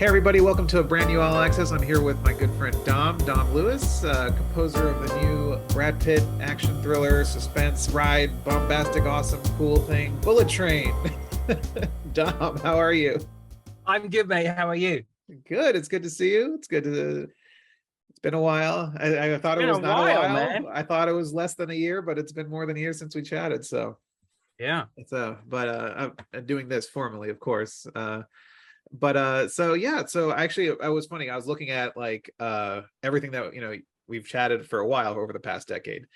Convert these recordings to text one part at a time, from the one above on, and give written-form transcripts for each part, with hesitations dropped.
Hey everybody, welcome to a brand new All Access. I'm here with my good friend Dom Lewis, composer of the new Brad Pitt action thriller, suspense, ride, bombastic, awesome, cool thing, Bullet Train. Dom, how are you? I'm good, mate. How are you? Good. It's good to see you. It's been a while. I thought it Been was a not a while, while. man. I thought it was less than a year, but it's been more than a year since we chatted. So Yeah. I'm doing this formally, of course. So yeah, so actually it was funny. I was looking at everything that we've chatted for a while over the past decade,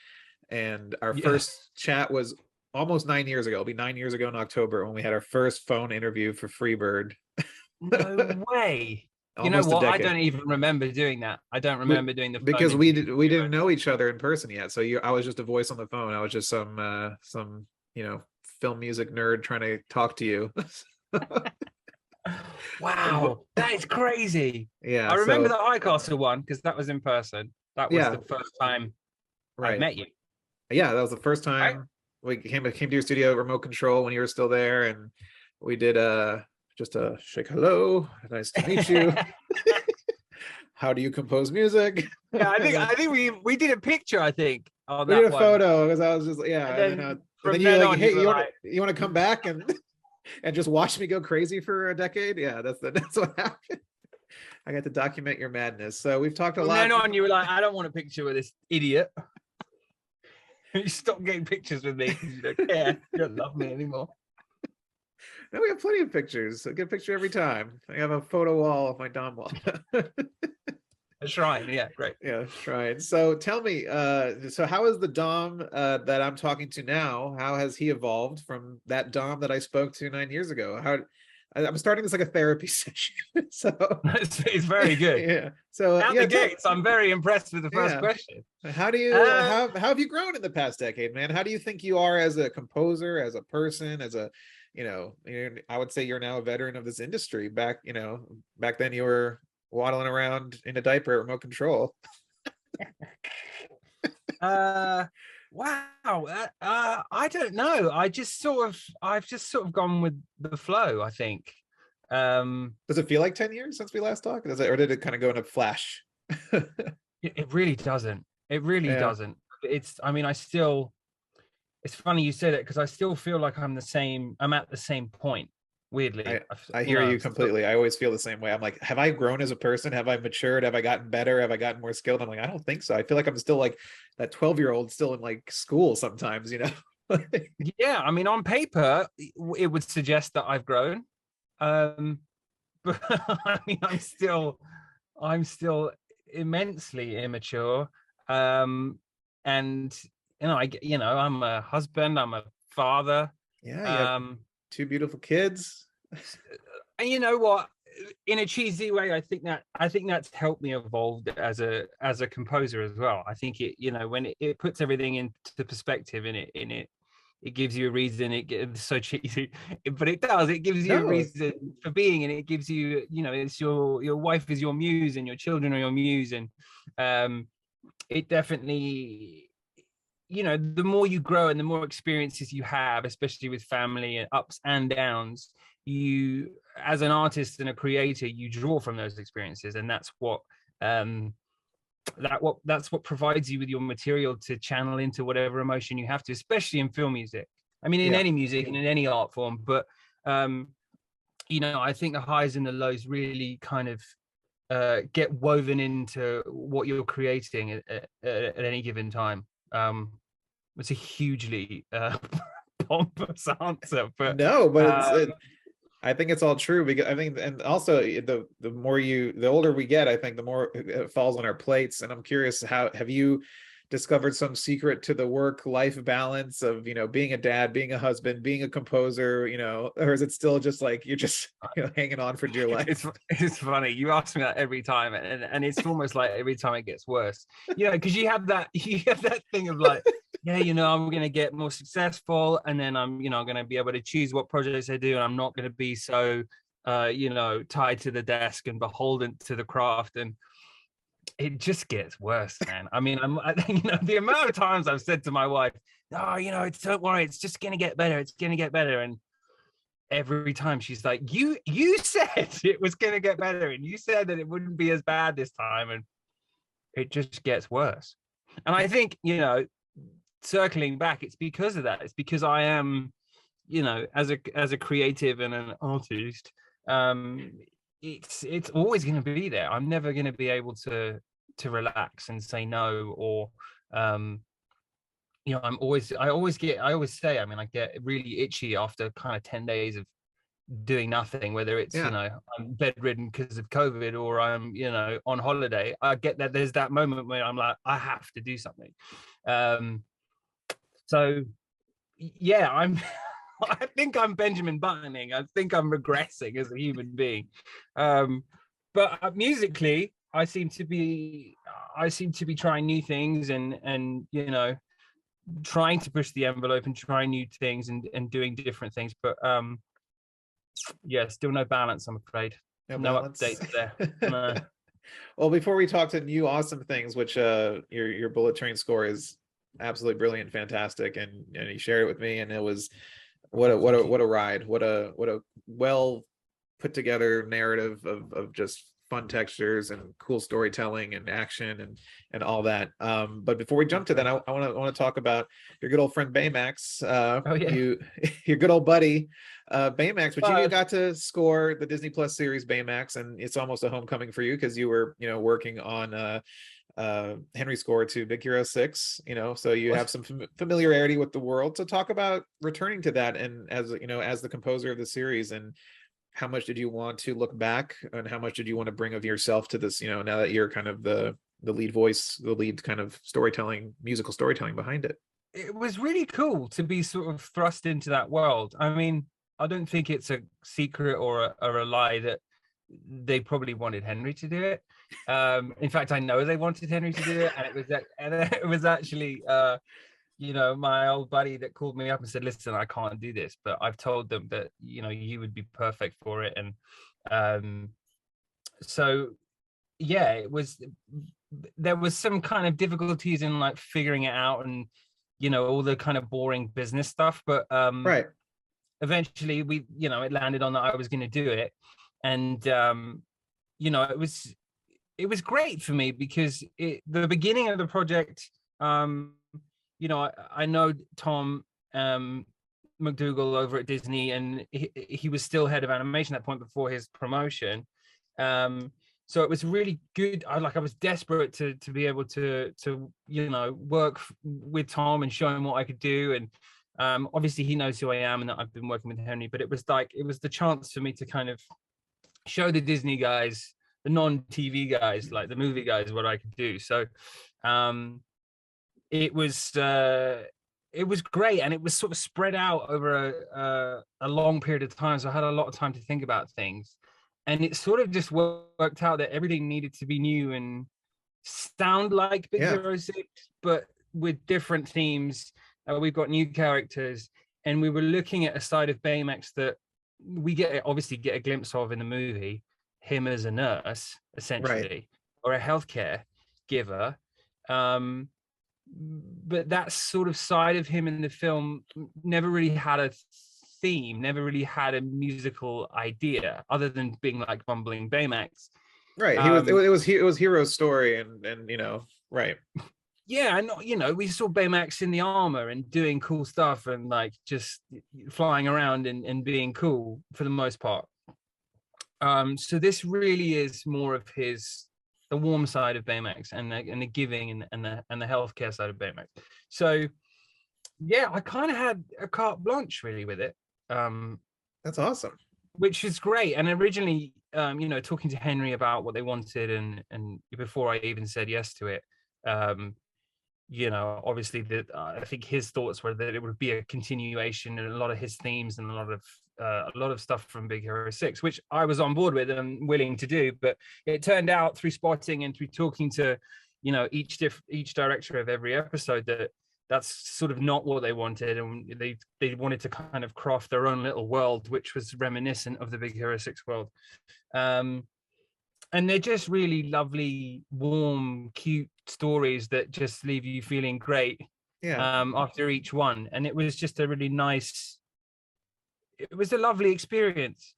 and our Yeah. first chat was almost 9 years ago. It'll be 9 years ago in October when we had our first phone interview for Freebird. No way. You know Almost a what? I decade. don't even remember doing that. I don't we, remember doing the phone because interview. we didn't know each other in person yet. So I was just a voice on the phone. I was just some film music nerd trying to talk to you. Wow, that is crazy. Yeah, I remember so the High Castle one because that was in person. That was yeah, the first time I'd right. met you. Yeah, that was the first Right? time we came to your studio, remote control, when you were still there, and we did just a shake hello, nice to meet you. How do you compose music? Yeah, I And think then I think we did a picture, I think, on we did that a one. photo because I was just And yeah, then and then from you're then like, on hey, you were like, you want to come back and and just watch me go crazy for a decade? Yeah, that's what happened. I got to document your madness. So we've talked a from then lot. on you were like, I don't want a picture with this idiot. You stop getting pictures with me because you don't care. You don't love me anymore. No, we have plenty of pictures. I get a picture every time. I have a photo wall of my Dom wall. A shrine, yeah, great. Yeah, right. So tell me, so how is the Dom that I'm talking to now? How has he evolved from that Dom that I spoke to 9 years ago? I'm starting this like a therapy session. So It's very good. yeah. So Out yeah, the gates, I'm very impressed with the first yeah. question. How Uh, how have you grown in the past decade, man? How do you think you are as a composer, as a person, as a I would say you're now a veteran of this industry. Back then you were waddling around in a diaper at remote control. uh, wow. I don't know. I've just sort of gone with the flow, I think. Um, Does it feel like 10 years since we last talked? Or did it kind of go in a flash? it really doesn't. It really Yeah, doesn't. I mean, it's funny you said it because I still feel like I'm at the same point, I weirdly. I hear you completely. I always feel the same way. I'm like, have I grown as a person? Have I matured? Have I gotten better? Have I gotten more skilled? I'm like, I don't think so. I feel like I'm still like that 12-year-old still in like school sometimes. Yeah, I mean, on paper, it would suggest that I've grown. Um, but I mean, I'm still immensely immature. And I'm a husband, I'm a father. Yeah, you have Um, two beautiful kids. and you know what? In a cheesy way, I think that's helped me evolve as a composer as well. I think when it puts everything into perspective it gives you a reason. It gets so cheesy, but it does. It gives you a No, reason for being, and it gives you, it's your wife is your muse, and your children are your muse, and um, it definitely, the more you grow and the more experiences you have, especially with family and ups and downs, you, as an artist and a creator, you draw from those experiences, and um, that's what provides you with your material to channel into whatever emotion you have to, especially in film music. I mean, in yeah. any music and in any art form, but um, I think the highs and the lows really kind of get woven into what you're creating at any given time. It's a hugely pompous answer, but No, but um, I think it's all true because I think, and also the older we get, I think the more it falls on our plates. And I'm curious, how have you discovered some secret to the work-life balance of, being a dad, being a husband, being a composer, or is it still just like you're just hanging on for dear life? it's funny. You ask me that every time, and it's almost like every time it gets worse. Because you have that thing of like, yeah, I'm gonna get more successful, and then I'm gonna be able to choose what projects I do, and I'm not gonna be so tied to the desk and beholden to the craft. And it just gets worse, man. I mean, the amount of times I've said to my wife, "Oh, don't worry, it's just gonna get better. It's gonna get better." And every time she's like, you said it was going to get better, and you said that it wouldn't be as bad this time, and it just gets worse. And I think, circling back, it's because of that. It's because I am, as a creative and an artist, it's always going to be there. I'm never going to be able to relax and say no, or I always say, I mean, I get really itchy after kind of 10 days of doing nothing, whether it's, Yeah. I'm bedridden because of COVID, or I'm, on holiday. I get that there's that moment where I'm like, I have to do something. So yeah, I think I'm Benjamin Buttoning. I think I'm regressing as a human being. But musically, I seem to be trying new things, and trying to push the envelope and try new things, and doing different things. But yeah, still no balance, I'm afraid. No No balance. updates there. No. Well, before we talk to new awesome things, which your Bullet Train score is absolutely brilliant, fantastic, and you shared it with me, and it was what a ride, what a well put together narrative of just fun textures and cool storytelling and action and all that. But before we jump to that, I want to talk about your good old friend Baymax. Oh yeah. Your good old buddy Baymax, which you got to score the Disney Plus series Baymax, and it's almost a homecoming for you because you were working on Henry's score to Big Hero 6, so you have some familiarity with the world. So talk about returning to that, and as the composer of the series, and how much did you want to look back, and how much did you want to bring of yourself to this, now that you're kind of the lead voice, the lead kind of musical storytelling behind it. It was really cool to be sort of thrust into that world. I mean, I don't think it's a secret or a lie that they probably wanted Henry to do it. In fact, I know they wanted Henry to do it, and it was actually my old buddy that called me up and said, listen, I can't do this, but I've told them that you would be perfect for it. And so yeah, there was some kind of difficulties in like figuring it out, and all the kind of boring business stuff, but Right. eventually it landed on that I was going to do it. And it was great for me because the beginning of the project, I know Tom McDougall over at Disney, and he was still head of animation at that point before his promotion. So it was really good. I was desperate to be able to work with Tom and show him what I could do. And obviously he knows who I am and that I've been working with Henry, but it was the chance for me to kind of show the Disney guys, the non-TV guys, like the movie guys, what I could do. So it was great, and it was sort of spread out over a long period of time. So I had a lot of time to think about things, and it sort of just worked out that everything needed to be new and sound like Big Hero 6, but with different themes. We've got new characters, and we were looking at a side of Baymax that we obviously get a glimpse of in the movie, him as a nurse, essentially, right, or a healthcare giver. But that sort of side of him in the film never really had a theme, never really had a musical idea, other than being like bumbling Baymax. Right. It was Hero's story, and right. Yeah, and we saw Baymax in the armor and doing cool stuff and like just flying around and being cool for the most part. So this really is more of the warm side of Baymax, and the giving and the healthcare side of Baymax. So yeah, I kind of had a carte blanche really with it. That's awesome. Which is great. And originally, talking to Henry about what they wanted, and before I even said yes to it, obviously that I think his thoughts were that it would be a continuation, and a lot of his themes and a lot of stuff from Big Hero 6, which I was on board with and willing to do. But it turned out through spotting and through talking to, each director of every episode, that's sort of not what they wanted, and they wanted to kind of craft their own little world, which was reminiscent of the Big Hero 6 world. And they're just really lovely, warm, cute stories that just leave you feeling great after each one. And it was just a really nice it was a lovely experience.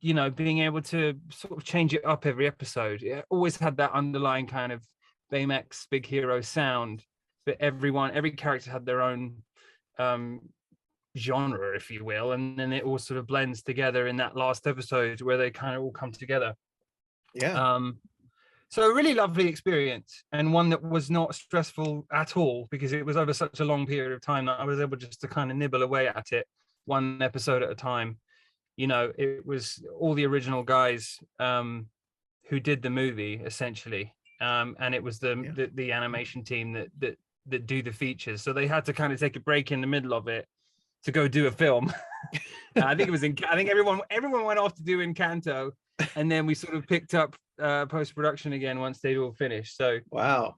You know, being able to sort of change it up every episode. It always had that underlying kind of Baymax Big Hero sound, but every character had their own genre, if you will, and then it all sort of blends together in that last episode where they kind of all come together. Yeah. So a really lovely experience, and one that was not stressful at all, because it was over such a long period of time that I was able just to kind of nibble away at it one episode at a time. You know, it was all the original guys who did the movie essentially, and it was the animation team that do the features. So they had to kind of take a break in the middle of it to go do a film. I think everyone went off to do Encanto, and then we sort of picked up post-production again once they'd all finished. So Wow.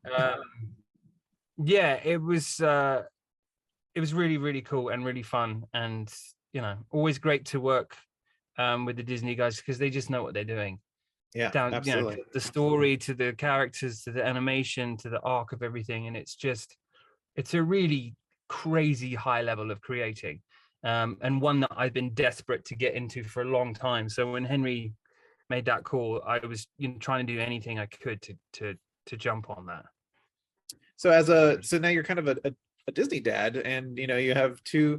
Yeah, it was really, really cool and really fun, and you know, always great to work with the Disney guys, because they just know what they're doing. Yeah, Down, absolutely. you know, the story to the characters to the animation to the arc of everything, and it's a really crazy high level of creating, and one that I've been desperate to get into for a long time. So when Henry made that call, I was, you know, trying to do anything I could to jump on that. So now you're kind of a Disney dad, and you know, you have two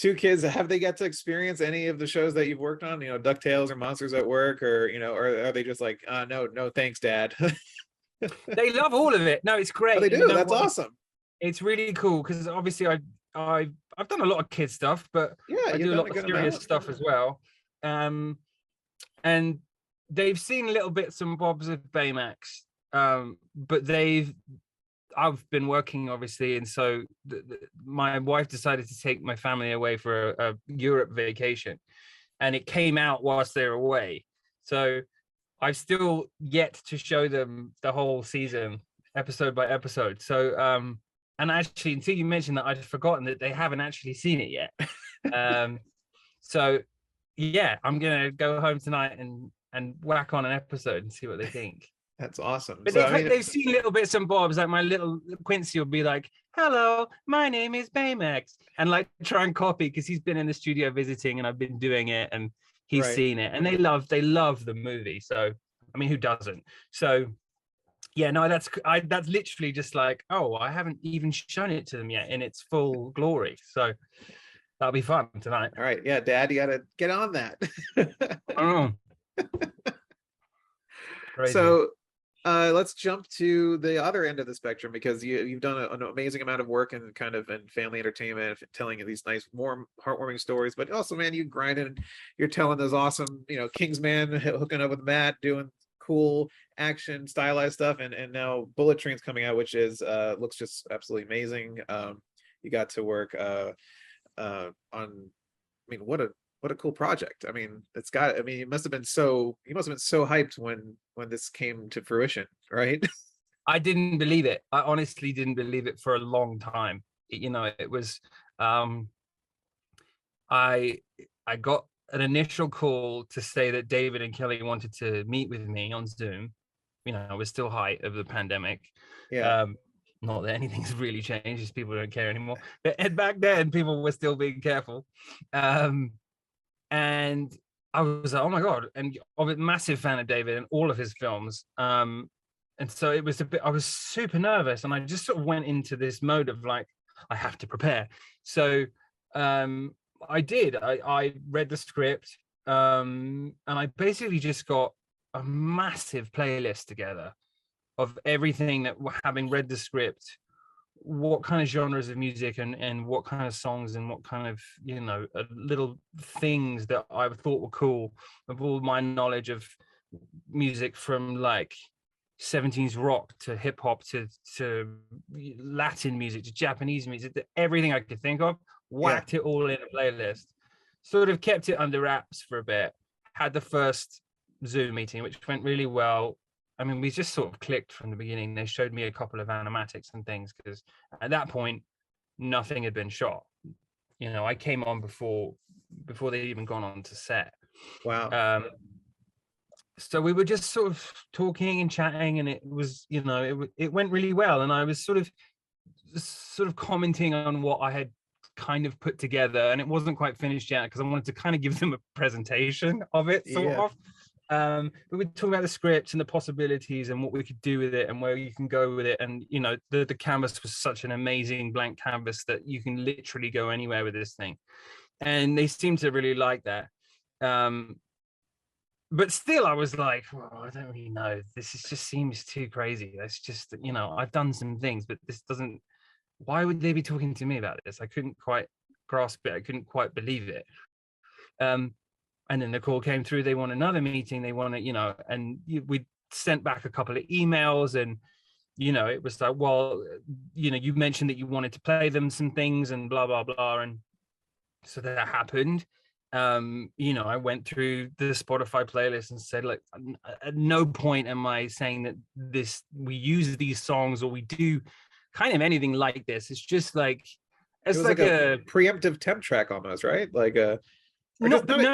kids. Have they got to experience any of the shows that you've worked on, you know, DuckTales or Monsters at Work, or you know, or are they just like, no thanks, dad? They love all of it. No, it's great. Oh, they do. You know That's what? Awesome. It's really cool, because obviously I've done a lot of kids stuff, but Yeah, I you've do a done lot a of good serious amount. stuff as well. And they've seen little bits and bobs of Baymax, but I've been working obviously, and so my wife decided to take my family away for a Europe vacation, and it came out whilst they were away. So I've still yet to show them the whole season, episode by episode. So and actually, until you mentioned that, I'd forgotten that they haven't actually seen it yet. So yeah, I'm gonna go home tonight and whack on an episode and see what they think. That's awesome. But So I mean, they've seen little bits and bobs. Like my little Quincy will be like, "Hello, my name is Baymax," and like try and copy, because he's been in the studio visiting and I've been doing it, and he's right. seen it, and they love the movie. So I mean, who doesn't? So yeah, no, that's literally just like, oh, I haven't even shown it to them yet in its full glory. So that'll be fun tonight. All right. Yeah, Dad, you got to get on that. Oh, crazy. So let's jump to the other end of the spectrum, because you've done an amazing amount of work in kind of in family entertainment, telling these nice, warm, heartwarming stories. But also, man, you grinded, you're telling those awesome, you know, Kingsman, hooking up with Matt, doing cool action, stylized stuff, and now Bullet Train's coming out, which is looks just absolutely amazing. You got to work on, I mean, what a cool project. I mean, you must have been so hyped when this came to fruition, right? I didn't believe it. I honestly didn't believe it for a long time. You know, it was I got an initial call to say that David and Kelly wanted to meet with me on Zoom. You know, it was still height of the pandemic. Yeah. Not that anything's really changed, just people don't care anymore. But back then, people were still being careful. And I was like, oh my God. And I'm a massive fan of David and all of his films. And so it was I was super nervous, and I just sort of went into this mode of like, I have to prepare. So I did. I read the script, and I basically just got a massive playlist together of everything that, having read the script, what kind of genres of music and what kind of songs and what kind of, you know, little things that I thought were cool, of all my knowledge of music, from like 70s rock to hip hop to Latin music to Japanese music, to everything I could think of, whacked it all in a playlist, sort of kept it under wraps for a bit, had the first Zoom meeting, which went really well. I mean, we just sort of clicked from the beginning. They showed me a couple of animatics and things, because at that point, nothing had been shot. You know, I came on before they'd even gone on to set. Wow. So we were just sort of talking and chatting, and it was, you know, it went really well. And I was sort of commenting on what I had kind of put together, and it wasn't quite finished yet because I wanted to kind of give them a presentation of it, sort of. But we talk about the script and the possibilities and what we could do with it and where you can go with it. And, you know, the canvas was such an amazing blank canvas that you can literally go anywhere with this thing. And they seem to really like that. But still, I was like, well, I don't really know. Just seems too crazy. That's just, you know, I've done some things, but this doesn't, why would they be talking to me about this? I couldn't quite grasp it. I couldn't quite believe it. And then the call came through. They want another meeting. They want to, you know, and we sent back a couple of emails, and, you know, it was like, well, you know, you mentioned that you wanted to play them some things and blah, blah, blah. And so that happened. You know, I went through the Spotify playlist and said, like, at no point am I saying that we use these songs or we do kind of anything like this. It's just like, it's like a preemptive temp track almost, right? Like no,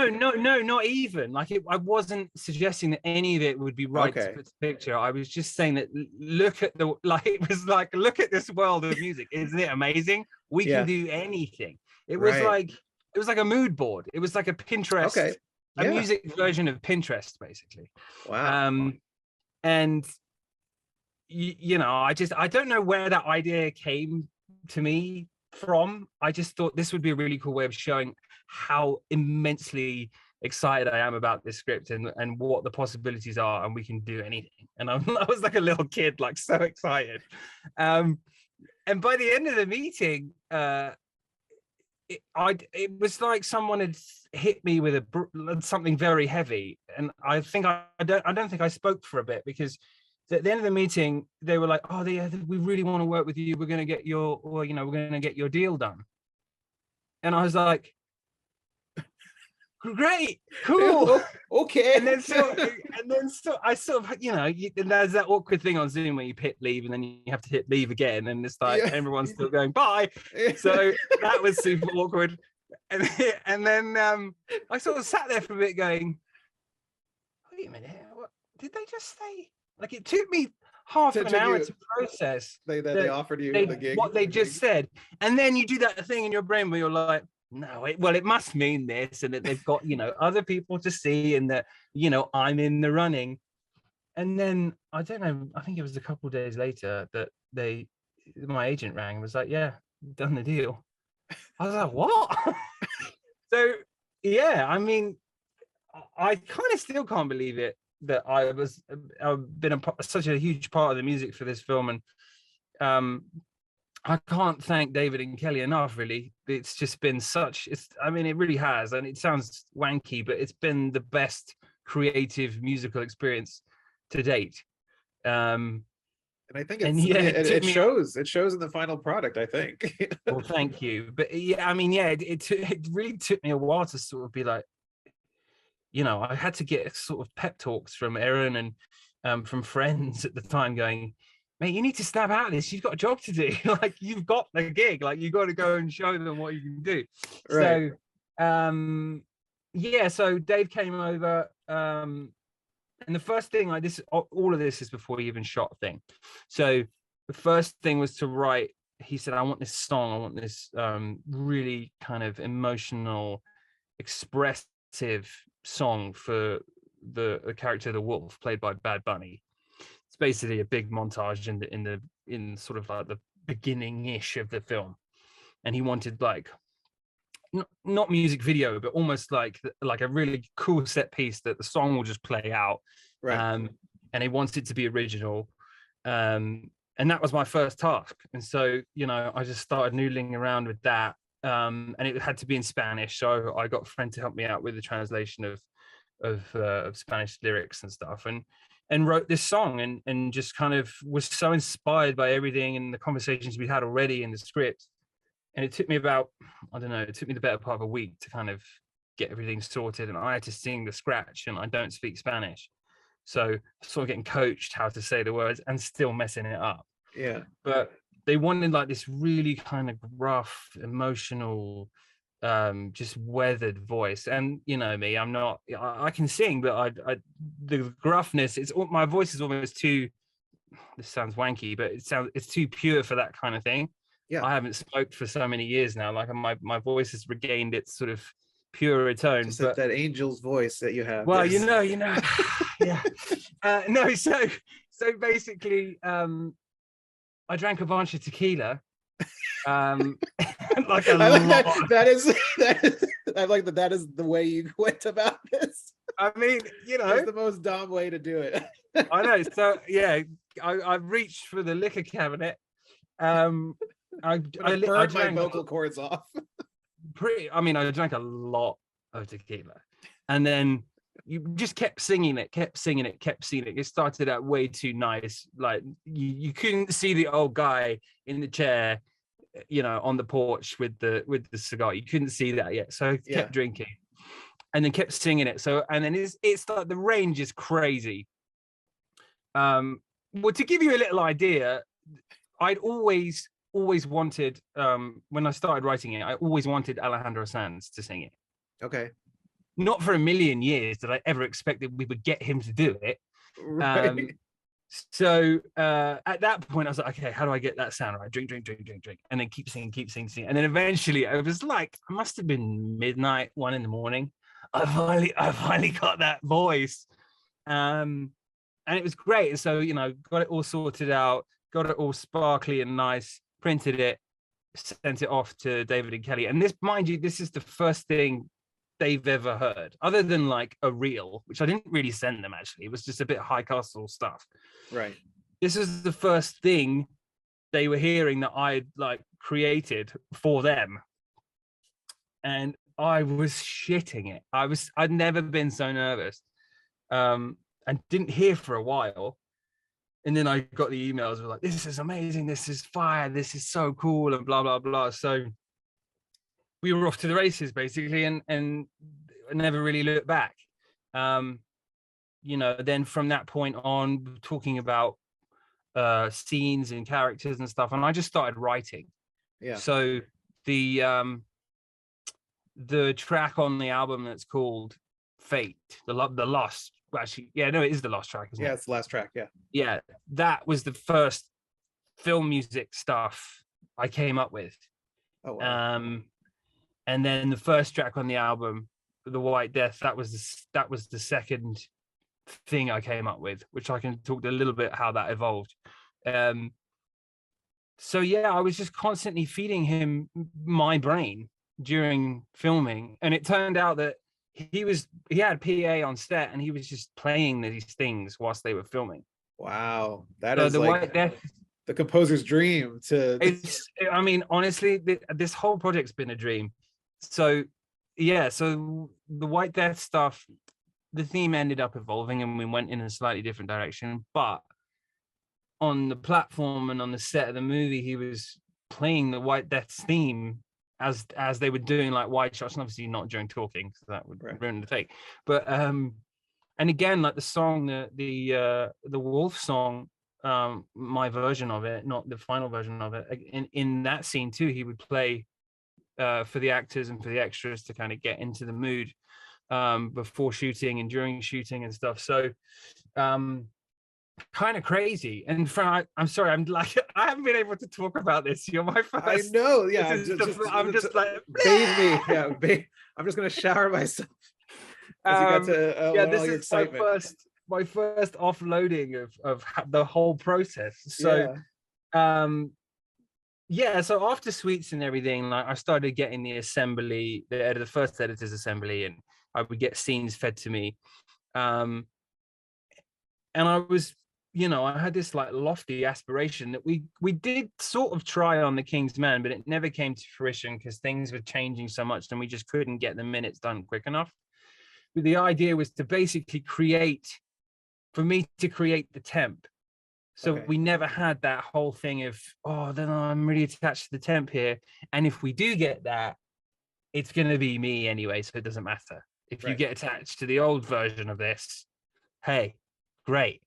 not even. Like, I wasn't suggesting that any of it would be right to put the picture. I was just saying that look at this world of music. Isn't it amazing? We can do anything. It was like a mood board. It was like a Pinterest, a music version of Pinterest, basically. Wow. And you know, I don't know where that idea came to me from. I just thought this would be a really cool way of showing how immensely excited I am about this script and what the possibilities are, and we can do anything. And I was like a little kid, like so excited. And by the end of the meeting, it was like someone had hit me with something very heavy, and I don't think I spoke for a bit, because at the end of the meeting they were like, oh, we really want to work with you. We're going to get we're going to get your deal done. And I was like, great, cool, okay. And then I sort of, you know, there's that awkward thing on Zoom where you hit leave and then you have to hit leave again, and it's like everyone's still going bye. So that was super awkward. And then I sort of sat there for a bit going, wait a minute, what did they just say? Like, it took me half an hour to process. They offered you the gig, what they just said, and then you do that thing in your brain where you're like, no, it must mean this, and that they've got, you know, other people to see, and that, you know, I'm in the running. And then I don't know, I think it was a couple of days later that my agent rang and was like, yeah, done the deal. I was like, what? So yeah, I mean, I kind of still can't believe it that I've been such a huge part of the music for this film. And I can't thank David and Kelly enough, really. It's just been I mean, it really has. And it sounds wanky, but it's been the best creative musical experience to date. And I think it shows in the final product, I think. Well, thank you. But yeah, I mean, yeah, it really took me a while to sort of be like, you know, I had to get sort of pep talks from Erin and from friends at the time going, mate, you need to snap out of this. You've got a job to do. Like, you've got the gig. Like, you got to go and show them what you can do. Right. So, yeah. So Dave came over, and the first thing all of this is before he even shot a thing. So the first thing was to write. He said, I want this song. I want this really kind of emotional, expressive song for the character, the wolf, played by Bad Bunny. It's basically a big montage in sort of like the beginning-ish of the film, and he wanted like not music video, but almost like a really cool set piece that the song will just play out, right? And he wants it to be original, and that was my first task. And so, you know, I just started noodling around with that, and it had to be in Spanish, so I got a friend to help me out with the translation of Spanish lyrics and stuff, and wrote this song, and just kind of was so inspired by everything and the conversations we had already in the script. And it took me the better part of a week to kind of get everything sorted, and I had to sing the scratch, and I don't speak Spanish, so sort of getting coached how to say the words and still messing it up. Yeah. But they wanted like this really kind of rough, emotional, just weathered voice. And you know me, I can sing, but the gruffness, my voice is almost too, this sounds wanky, but it's too pure for that kind of thing. Yeah. I haven't smoked for so many years now. Like my voice has regained its sort of purer tone. Just But that angel's voice that you have. well, Yes. yeah. No, so basically, I drank a bunch of tequila, um, like a I like that. lot. That is. I like that. That is the way you went about this. I mean, That's the most dumb way to do it. I know. So yeah, I reached for the liquor cabinet. Um, I'm gonna I burn my drank vocal cords off. I mean, I drank a lot of tequila, and then you just kept singing it, kept singing it, kept singing it. It started out way too nice. Like you couldn't see the old guy in the chair, on the porch with the cigar. You couldn't see that yet. So I kept drinking and then kept singing it. So, and then it's like the range is crazy. Well, to give you a little idea, I'd always wanted, when I started writing it, I always wanted Alejandro Sanz to sing it. Okay. Not for a million years did I ever expected we would get him to do it. Right. So at that point, I was like, okay, how do I get that sound right? Drink, and then keep singing. And then eventually, I was like, I must have been midnight, 1 a.m. I finally got that voice, and it was great. And so got it all sorted out, got it all sparkly and nice, printed it, sent it off to David and Kelly. And this, mind you, this is the first thing they've ever heard, other than like a reel, which I didn't really send them actually. It was just a bit high castle stuff. Right. This is the first thing they were hearing that I'd like created for them. And I was shitting it. I'd never been so nervous. And didn't hear for a while. And then I got the emails were like, this is amazing, this is fire, this is so cool, and blah, blah, blah. So we were off to the races basically, and never really looked back. Then from that point on, talking about scenes and characters and stuff, and I just started writing. Yeah. So the track on the album that's called Fate, the last, actually, yeah, no, it is the last track, isn't it? Yeah, it's the last track. Yeah, that was the first film music stuff I came up with. Oh wow. And then the first track on the album, The White Death, that was the second thing I came up with, which I can talk a little bit how that evolved. So yeah, I was just constantly feeding him my brain during filming, and it turned out that he had PA on set, and he was just playing these things whilst they were filming. Wow, that is the like White Death, the composer's dream. I mean, honestly, this whole project's been a dream. So yeah, so the White Death stuff, the theme ended up evolving and we went in a slightly different direction, but on the platform and on the set of the movie, he was playing the White Death's theme as they were doing like wide shots, and obviously not during talking, because that would ruin the take. But and again, like the song, the Wolf song, my version of it, not the final version of it, in that scene too, he would play for the actors and for the extras to kind of get into the mood before shooting and during shooting and stuff. So kind of crazy. And I'm sorry, I'm like, I haven't been able to talk about this. You're my first. I know. Yeah, I'm just like, bathe me. Yeah, I'm just gonna shower myself. You got to this is my first offloading of the whole process. So so after Sweets and everything, like I started getting the assembly, the first editor's assembly, and I would get scenes fed to me. And I was, I had this like lofty aspiration that we did sort of try on The King's Man, but it never came to fruition because things were changing so much and we just couldn't get the minutes done quick enough. But the idea was to basically create the temp. So we never had that whole thing of, then I'm really attached to the temp here. And if we do get that, it's going to be me anyway, so it doesn't matter. If you get attached to the old version of this, hey, great.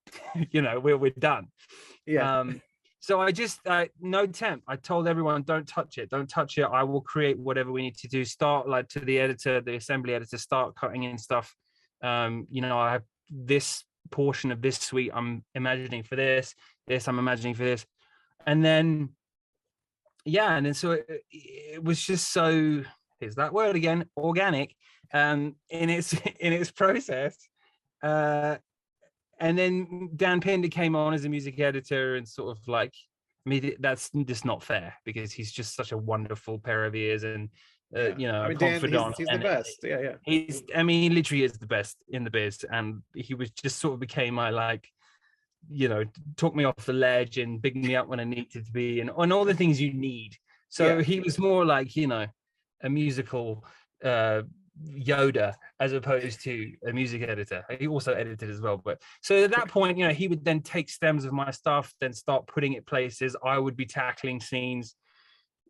We're done. Yeah. So I just, no temp. I told everyone, don't touch it. I will create whatever we need to do. Start like to the editor, the assembly editor, start cutting in stuff. I have this portion of this suite I'm imagining for this I'm imagining for this. And then yeah, and then so it was just so, here's that word again, organic, in its in its process. And then Dan Pinder came on as a music editor, and sort of like, I mean, that's just not fair, because he's just such a wonderful pair of ears, and Yeah, you know, I a mean, Dan, confidant. he's the And best. Yeah, yeah, he's, I mean, he literally is the best in the biz, and he was just sort of became my, like, you know, took me off the ledge and bigged me up when I needed to be, and all the things you need. So yeah. he was more like, you know, a musical uh Yoda, as opposed to a music editor. He also edited as well. But so at that point, you know, he would then take stems of my stuff, then start putting it places. I would be tackling scenes.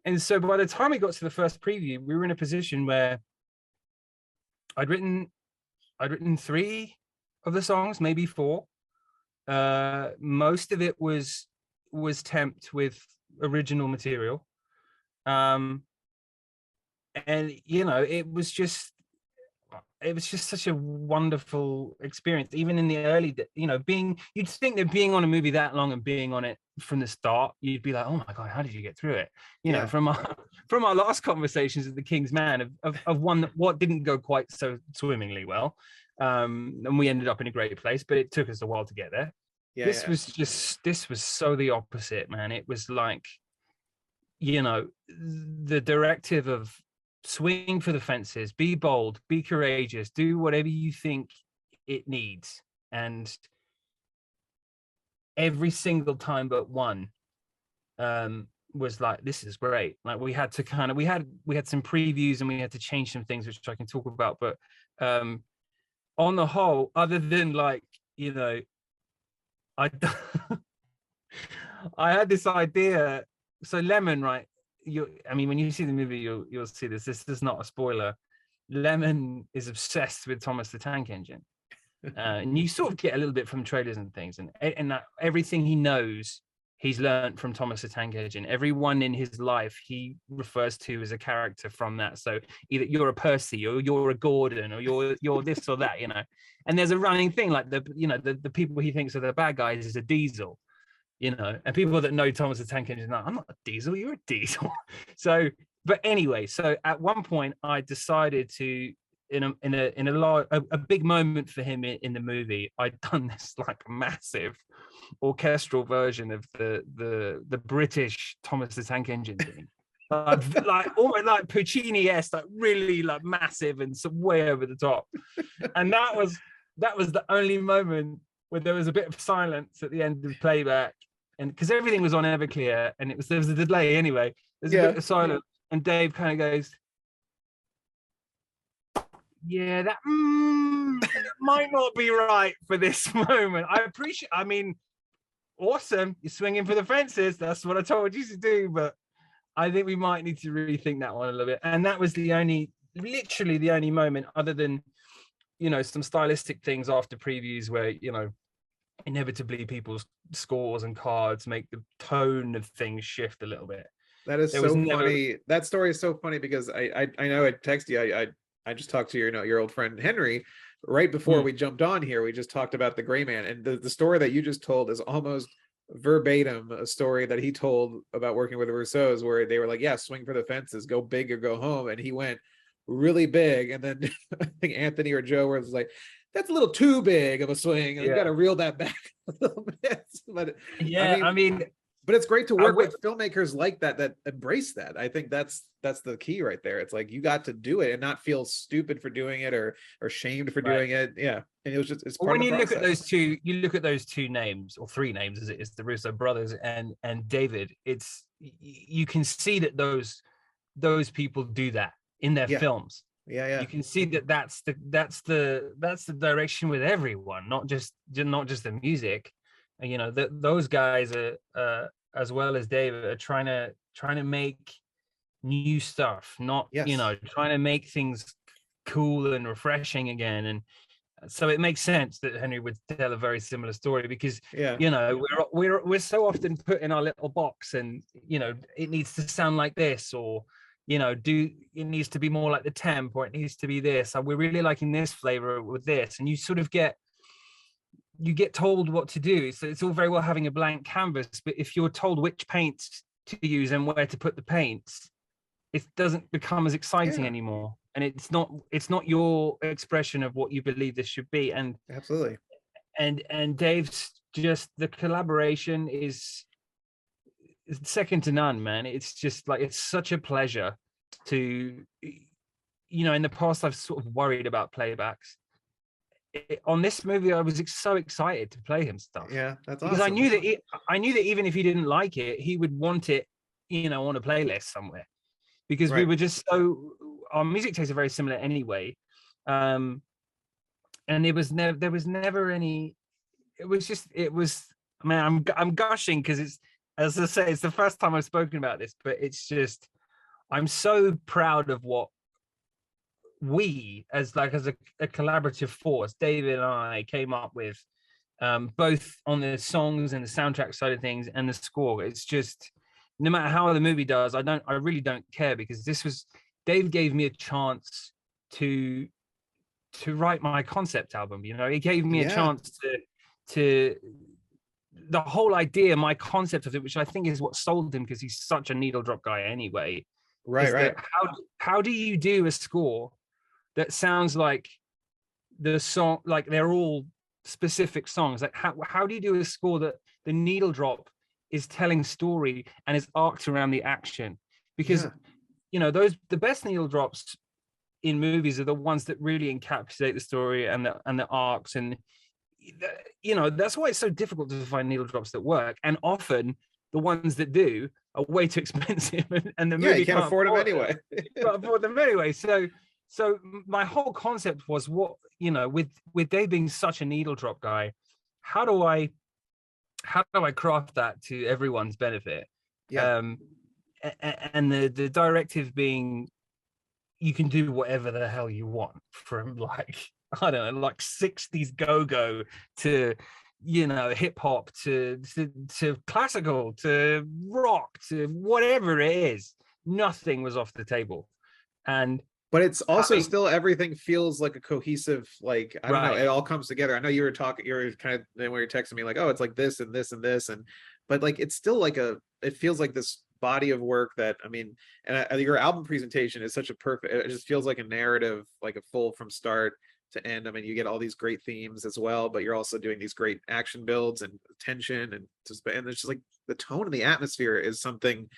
And so by the time we got to the first preview, we were in a position where I'd written three of the songs, maybe four. Most of it was temped with original material. And you know, it was just such a wonderful experience, even in the early, you know, you'd think that being on a movie that long and being on it from the start, you'd be like, oh my God, how did you get through it? You know, Yeah. from our last conversations at the King's Man, of one that what didn't go quite so swimmingly well. And we ended up in a great place, but it took us a while to get there. Yeah, This yeah. was so the opposite, man. It was like, you know, the directive of swing for the fences, be bold, be courageous, do whatever you think it needs. And every single time but one, was like, this is great. Like, we had to kind of, we had some previews, and we had to change some things, which I can talk about. But on the whole, other than, like, you know, I I had this idea. So Lemon, right? I mean, when you see the movie, you'll see this. This is not a spoiler. Lemon is obsessed with Thomas the Tank Engine, and you sort of get a little bit from trailers and things, and that everything he knows, he's learned from Thomas the Tank Engine. Everyone in his life he refers to as a character from that. So either you're a Percy, or you're a Gordon, or you're this or that, you know. And there's a running thing, like, the people he thinks are the bad guys is a Diesel, you know, and people that know Thomas the Tank Engine, like, I'm not a Diesel, you're a Diesel. So, but anyway, so at one point I decided to, in a big moment for him in the movie, I'd done this like massive orchestral version of the British Thomas the Tank Engine thing. Like almost like Puccini-esque, like really like massive and some way over the top. And that was the only moment where there was a bit of silence at the end of playback, and because everything was on Everclear, and there was a delay anyway. There's a bit of silence, and Dave kind of goes, "Yeah, that might not be right for this moment." I mean, awesome, you're swinging for the fences. That's what I told you to do, but I think we might need to rethink that one a little bit. And that was literally the only moment, other than, you know, some stylistic things after previews where, you know, inevitably people's scores and cards make the tone of things shift a little bit. That is so funny. That story is so funny because I know I texted you. I just talked to your old friend Henry right before we jumped on here. We just talked about the Gray Man, and the story that you just told is almost verbatim a story that he told about working with the Rousseaus, where they were like, yeah, swing for the fences, go big or go home. And he went really big. And then I think Anthony or Joe was like, that's a little too big of a swing. You got to reel that back a little bit. But yeah, I mean, but it's great to work with filmmakers like that embrace that. I think that's the key right there. It's like, you got to do it and not feel stupid for doing it or shamed for doing it. Yeah. And it was just, it's part when of the you process. look at those two names, or three names as it is, the Russo brothers and David, you can see that those people do that in their films. Yeah. You can see that that's the direction with everyone, not just the music. And, you know, those guys are, as well as David, are trying to make new stuff, not you know, trying to make things cool and refreshing again. And so it makes sense that Henry would tell a very similar story, because you know, we're so often put in our little box, and, you know, it needs to sound like this, or, you know, it needs to be more like the temp, or it needs to be this, or we're really liking this flavor with this, and you sort of get told what to do. So it's all very well having a blank canvas, but if you're told which paints to use and where to put the paints, it doesn't become as exciting anymore. And it's not your expression of what you believe this should be. And absolutely. And Dave's, just the collaboration is second to none, man. It's just like, it's such a pleasure to, in the past I've sort of worried about playbacks. On this movie, I was so excited to play him stuff. Yeah, that's because awesome. I knew that even if he didn't like it, he would want it, on a playlist somewhere, because we were just our music tastes are very similar anyway. And there was never any. It was. Man, I'm gushing because it's, as I say, it's the first time I've spoken about this, but it's just, I'm so proud of what we as a collaborative force, David and I, came up with, both on the songs and the soundtrack side of things and the score. It's just, no matter how the movie does, I really don't care, because Dave gave me a chance to write my concept album. He gave me a chance to the whole idea, my concept of it, which I think is what sold him, because he's such a needle drop guy anyway. Right. How do you do a score that sounds like the song, like they're all specific songs? Like how do you do a score that the needle drop is telling story and is arced around the action? Because the best needle drops in movies are the ones that really encapsulate the story and the arcs, and that's why it's so difficult to find needle drops that work. And often the ones that do are way too expensive, and the movie you can't afford them anyway. Can't afford them anyway. So my whole concept was, what, with Dave being such a needle drop guy, how do I craft that to everyone's benefit? And the directive being, you can do whatever the hell you want, from like, I don't know, like 60s go-go to, hip hop to classical to rock to whatever it is. Nothing was off the table. But it's also still, everything feels like a cohesive, like, I don't know, it all comes together. I know you were kind of, then when you're texting me like, oh, it's like this and this and this, but like, it's still like it feels like this body of work that, I mean, and your album presentation is such a perfect, it just feels like a narrative, like a full from start to end. I mean, you get all these great themes as well, but you're also doing these great action builds and tension, and it's just like the tone and the atmosphere is something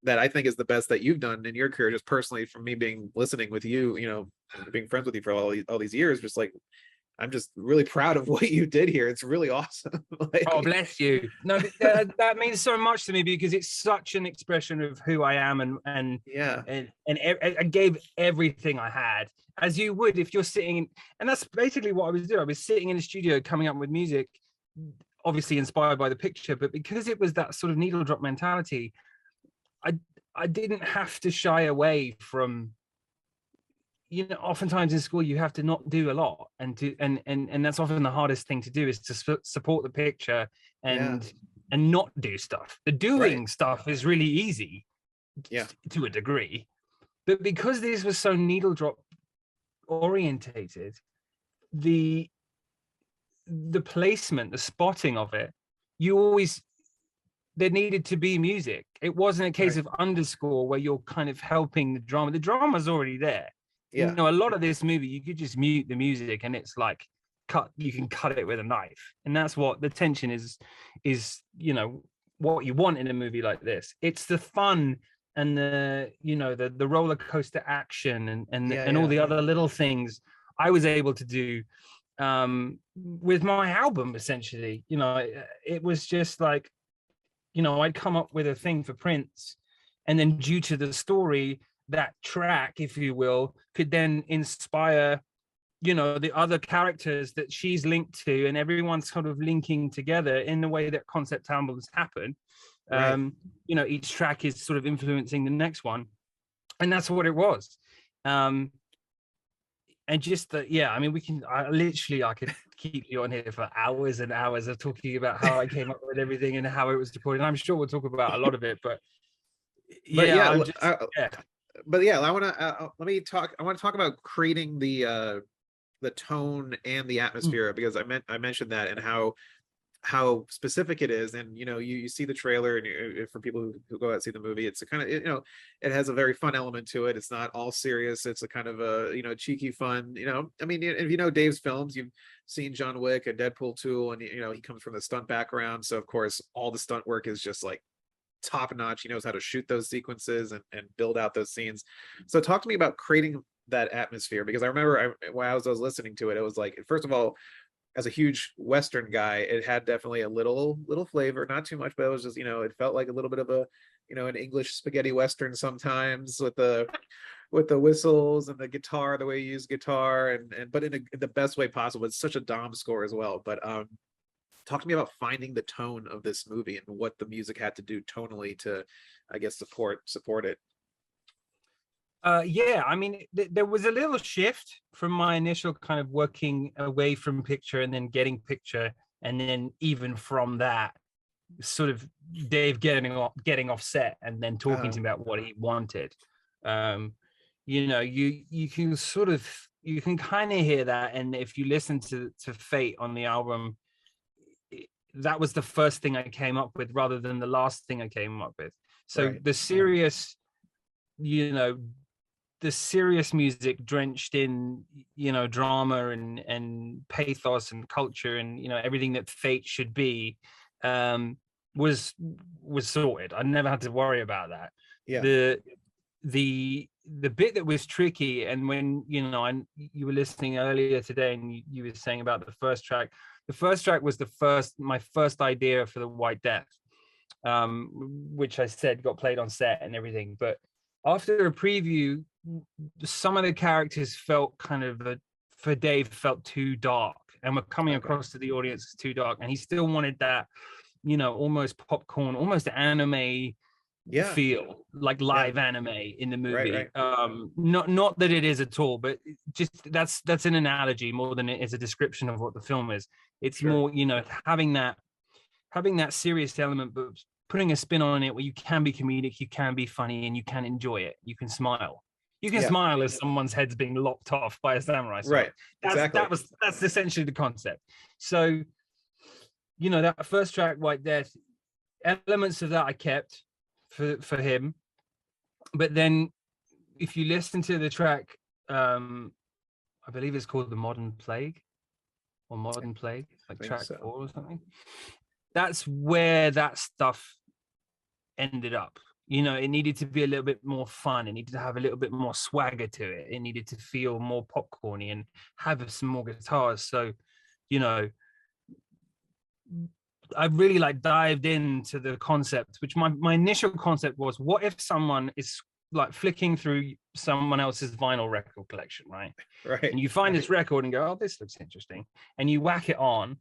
that I think is the best that you've done in your career, just personally, from me listening with you, being friends with you for all these years. Just like, I'm just really proud of what you did here. It's really awesome. Like, oh, bless you. No, that means so much to me, because it's such an expression of who I am, and I gave everything I had, as you would if you're sitting, and that's basically what I was doing. I was sitting in the studio coming up with music, obviously inspired by the picture, but because it was that sort of needle drop mentality, I didn't have to shy away from, oftentimes in school you have to not do a lot, and that's often the hardest thing to do, is to support the picture and not do stuff. The doing stuff is really easy, to a degree, but because this was so needle drop orientated, the placement, the spotting of it, there needed to be music. It wasn't a case of underscore where you're kind of helping the drama. The drama's already there. A lot of this movie, you could just mute the music and it's like you can cut it with a knife. And that's what the tension is, what you want in a movie like this. It's the fun and the roller coaster action and all the other little things I was able to do with my album, essentially. It was just like, I'd come up with a thing for Prince, and then due to the story, that track, if you will, could then inspire, the other characters that she's linked to, and everyone's sort of linking together in the way that concept albums happen. Each track is sort of influencing the next one, and that's what it was. And just that, I mean, I could keep you on here for hours and hours of talking about how I came up with everything and how it was recorded. I'm sure we'll talk about a lot of it, but I want to talk about creating the tone and the atmosphere, because I mentioned that, and how how specific it is. And you see the trailer, and for people who go out and see the movie, it's a kind of, it has a very fun element to it. It's not all serious. It's a kind of a, cheeky fun, I mean, if Dave's films, you've seen John Wick and Deadpool 2, and he comes from the stunt background, so of course all the stunt work is just like top notch. He knows how to shoot those sequences and build out those scenes. So talk to me about creating that atmosphere, because I remember when I was listening to it, it was like, first of all, as a huge Western guy, it had definitely a little flavor, not too much, but it was just, it felt like a little bit of a, an English spaghetti Western sometimes, with the whistles and the guitar, the way you use guitar, and but in the best way possible. It's such a Dom score as well. But talk to me about finding the tone of this movie and what the music had to do tonally to, I guess, support it. Yeah, I mean, there was a little shift from my initial kind of working away from picture and then getting picture, and then even from that, sort of Dave getting off set and then talking to me about what he wanted. You can sort of, you can kind of hear that, and if you listen to Fate on the album, that was the first thing I came up with rather than the last thing I came up with. So right. The serious music drenched in, drama and pathos and culture and, everything that Fate should be, was sorted. I never had to worry about that. Yeah. The bit that was tricky, and when, you were listening earlier today and you were saying about the first track was my first idea for the White Death, which I said got played on set and everything. But after a preview, some of the characters felt for Dave felt too dark, and were coming across to the audience as too dark, and he still wanted that, almost popcorn, almost anime feel, like live anime in the movie. Right. Not that it is at all, but just that's an analogy more than it is a description of what the film is. It's more, having that serious element, but putting a spin on it where you can be comedic, you can be funny, and you can enjoy it. You can smile. You can smile as someone's head's being lopped off by a samurai sword. Right. Exactly. That's essentially the concept. So, that first track, White Death, elements of that I kept for him. But then if you listen to the track, I believe it's called The Modern Plague, like track 4 or something. That's where that stuff ended up. It needed to be a little bit more fun. It needed to have a little bit more swagger to it. It needed to feel more popcorny and have some more guitars. So, I really dived into the concept, which my initial concept was, what if someone is like flicking through someone else's vinyl record collection, right? Right. And you find this record and go, oh, this looks interesting. And you whack it on,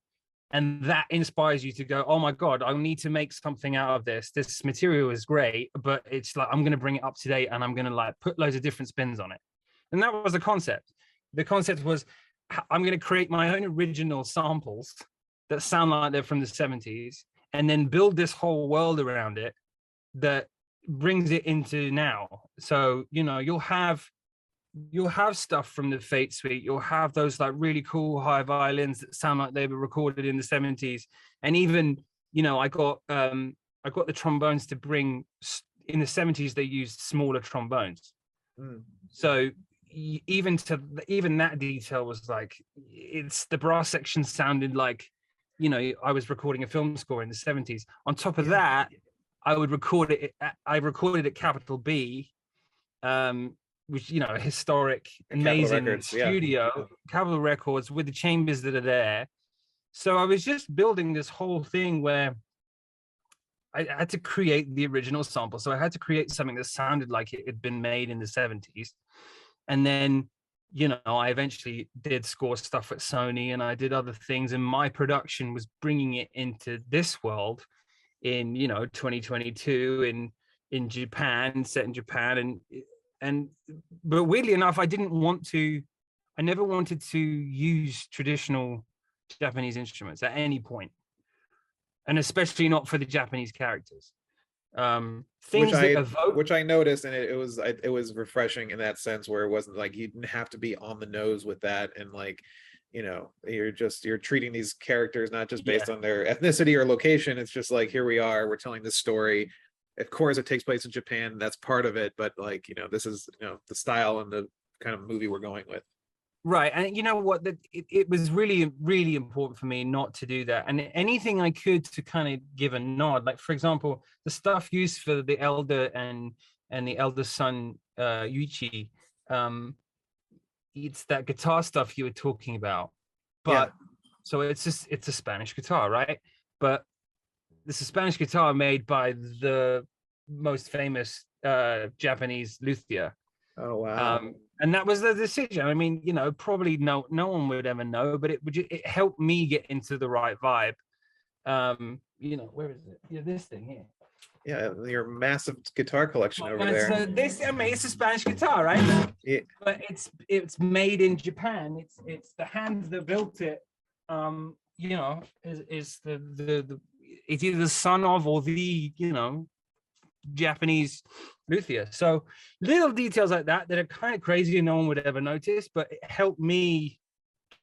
and that inspires you to go, oh my God, I need to make something out of this. This material is great, but it's like, I'm going to bring it up to date, and I'm going to put loads of different spins on it. And that was the concept. The concept was, I'm going to create my own original samples that sound like they're from the 70s, and then build this whole world around it that brings it into now. So, you'll have stuff from the Fate suite. You'll have those really cool high violins that sound like they were recorded in the 70s. And even, I got the trombones to bring, in the 70s, they used smaller trombones. So even that detail was it's the brass section sounded like, I was recording a film score in the 70s. On top of that, I recorded at Capital B, which, a historic, amazing Records, studio, Capitol Records, with the chambers that are there. So I was just building this whole thing where I had to create the original sample. So I had to create something that sounded like it had been made in the 70s. And then, I eventually did score stuff at Sony, and I did other things, and my production was bringing it into this world in, 2022 in Japan, set in Japan. But weirdly enough, I never wanted to use traditional Japanese instruments at any point, and especially not for the Japanese characters. Things which I noticed, and it was refreshing in that sense, where it wasn't like you didn't have to be on the nose with that, and you're treating these characters not just based Yeah. on their ethnicity or location. It's just like, here we are, we're telling this story. Of course it takes place in Japan, that's part of it, but like, this is, the style and the kind of movie we're going with. Right. And you know what, it was really, really important for me not to do that. And anything I could to kind of give a nod, like for example, the stuff used for the elder and the elder son, Yuichi, it's that guitar stuff you were talking about. But so it's a Spanish guitar, right? But this is a Spanish guitar made by the most famous Japanese luthier. Oh wow. And that was the decision. I mean, probably no one would ever know, but it helped me get into the right vibe. Where is it? Yeah, this thing here. Yeah, your massive guitar collection over there. It's a Spanish guitar, right? Yeah. But it's made in Japan. It's the hands that built it. Is the it's either the son of or the Japanese luthier. So little details like that are kind of crazy and no one would ever notice, but it helped me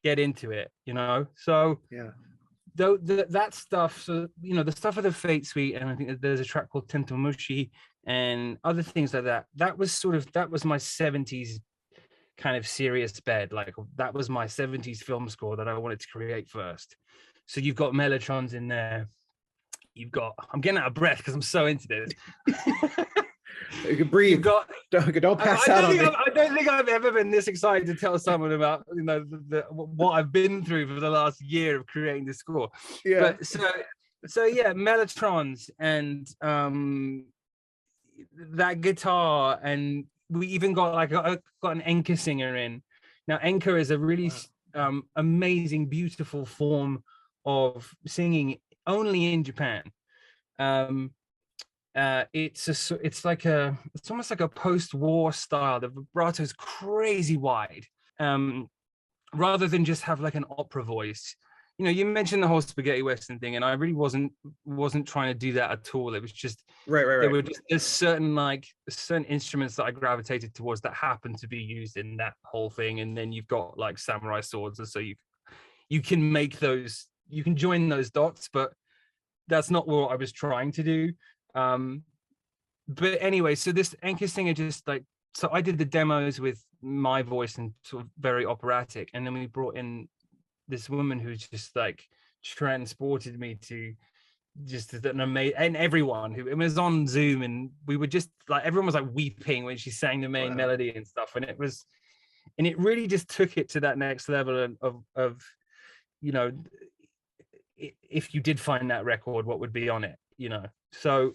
get into it. So yeah. Though that stuff, so the stuff of the Fate Suite, and I think that there's a track called Tentomushi and other things like that. That was my 70s kind of serious bed. Like that was my 70s film score that I wanted to create first. So you've got Mellotrons in there. I'm getting out of breath because I'm so into this. You can breathe. Don't pass out on me. I don't think I've ever been this excited to tell someone about what I've been through for the last year of creating this score. Yeah. But so yeah, Mellotrons and that guitar, and we even got I got an Enka singer in. Now Enka is a really amazing, beautiful form of singing only in Japan. It's almost like a post-war style. The vibrato is crazy wide, rather than just have like an opera voice. You mentioned the whole spaghetti western thing, and I really wasn't trying to do that at all. It was just right. There were just certain instruments that I gravitated towards that happened to be used in that whole thing, and then you've got like samurai swords, and so you can make those, you can join those dots, but that's not what I was trying to do. But anyway, so this Enka singer so I did the demos with my voice and sort of very operatic, and then we brought in this woman who just like transported me to just an amazing, and everyone who it was on Zoom, and we were just like, everyone was like weeping when she sang the main melody and stuff, and it really just took it to that next level of if you did find that record, what would be on it, so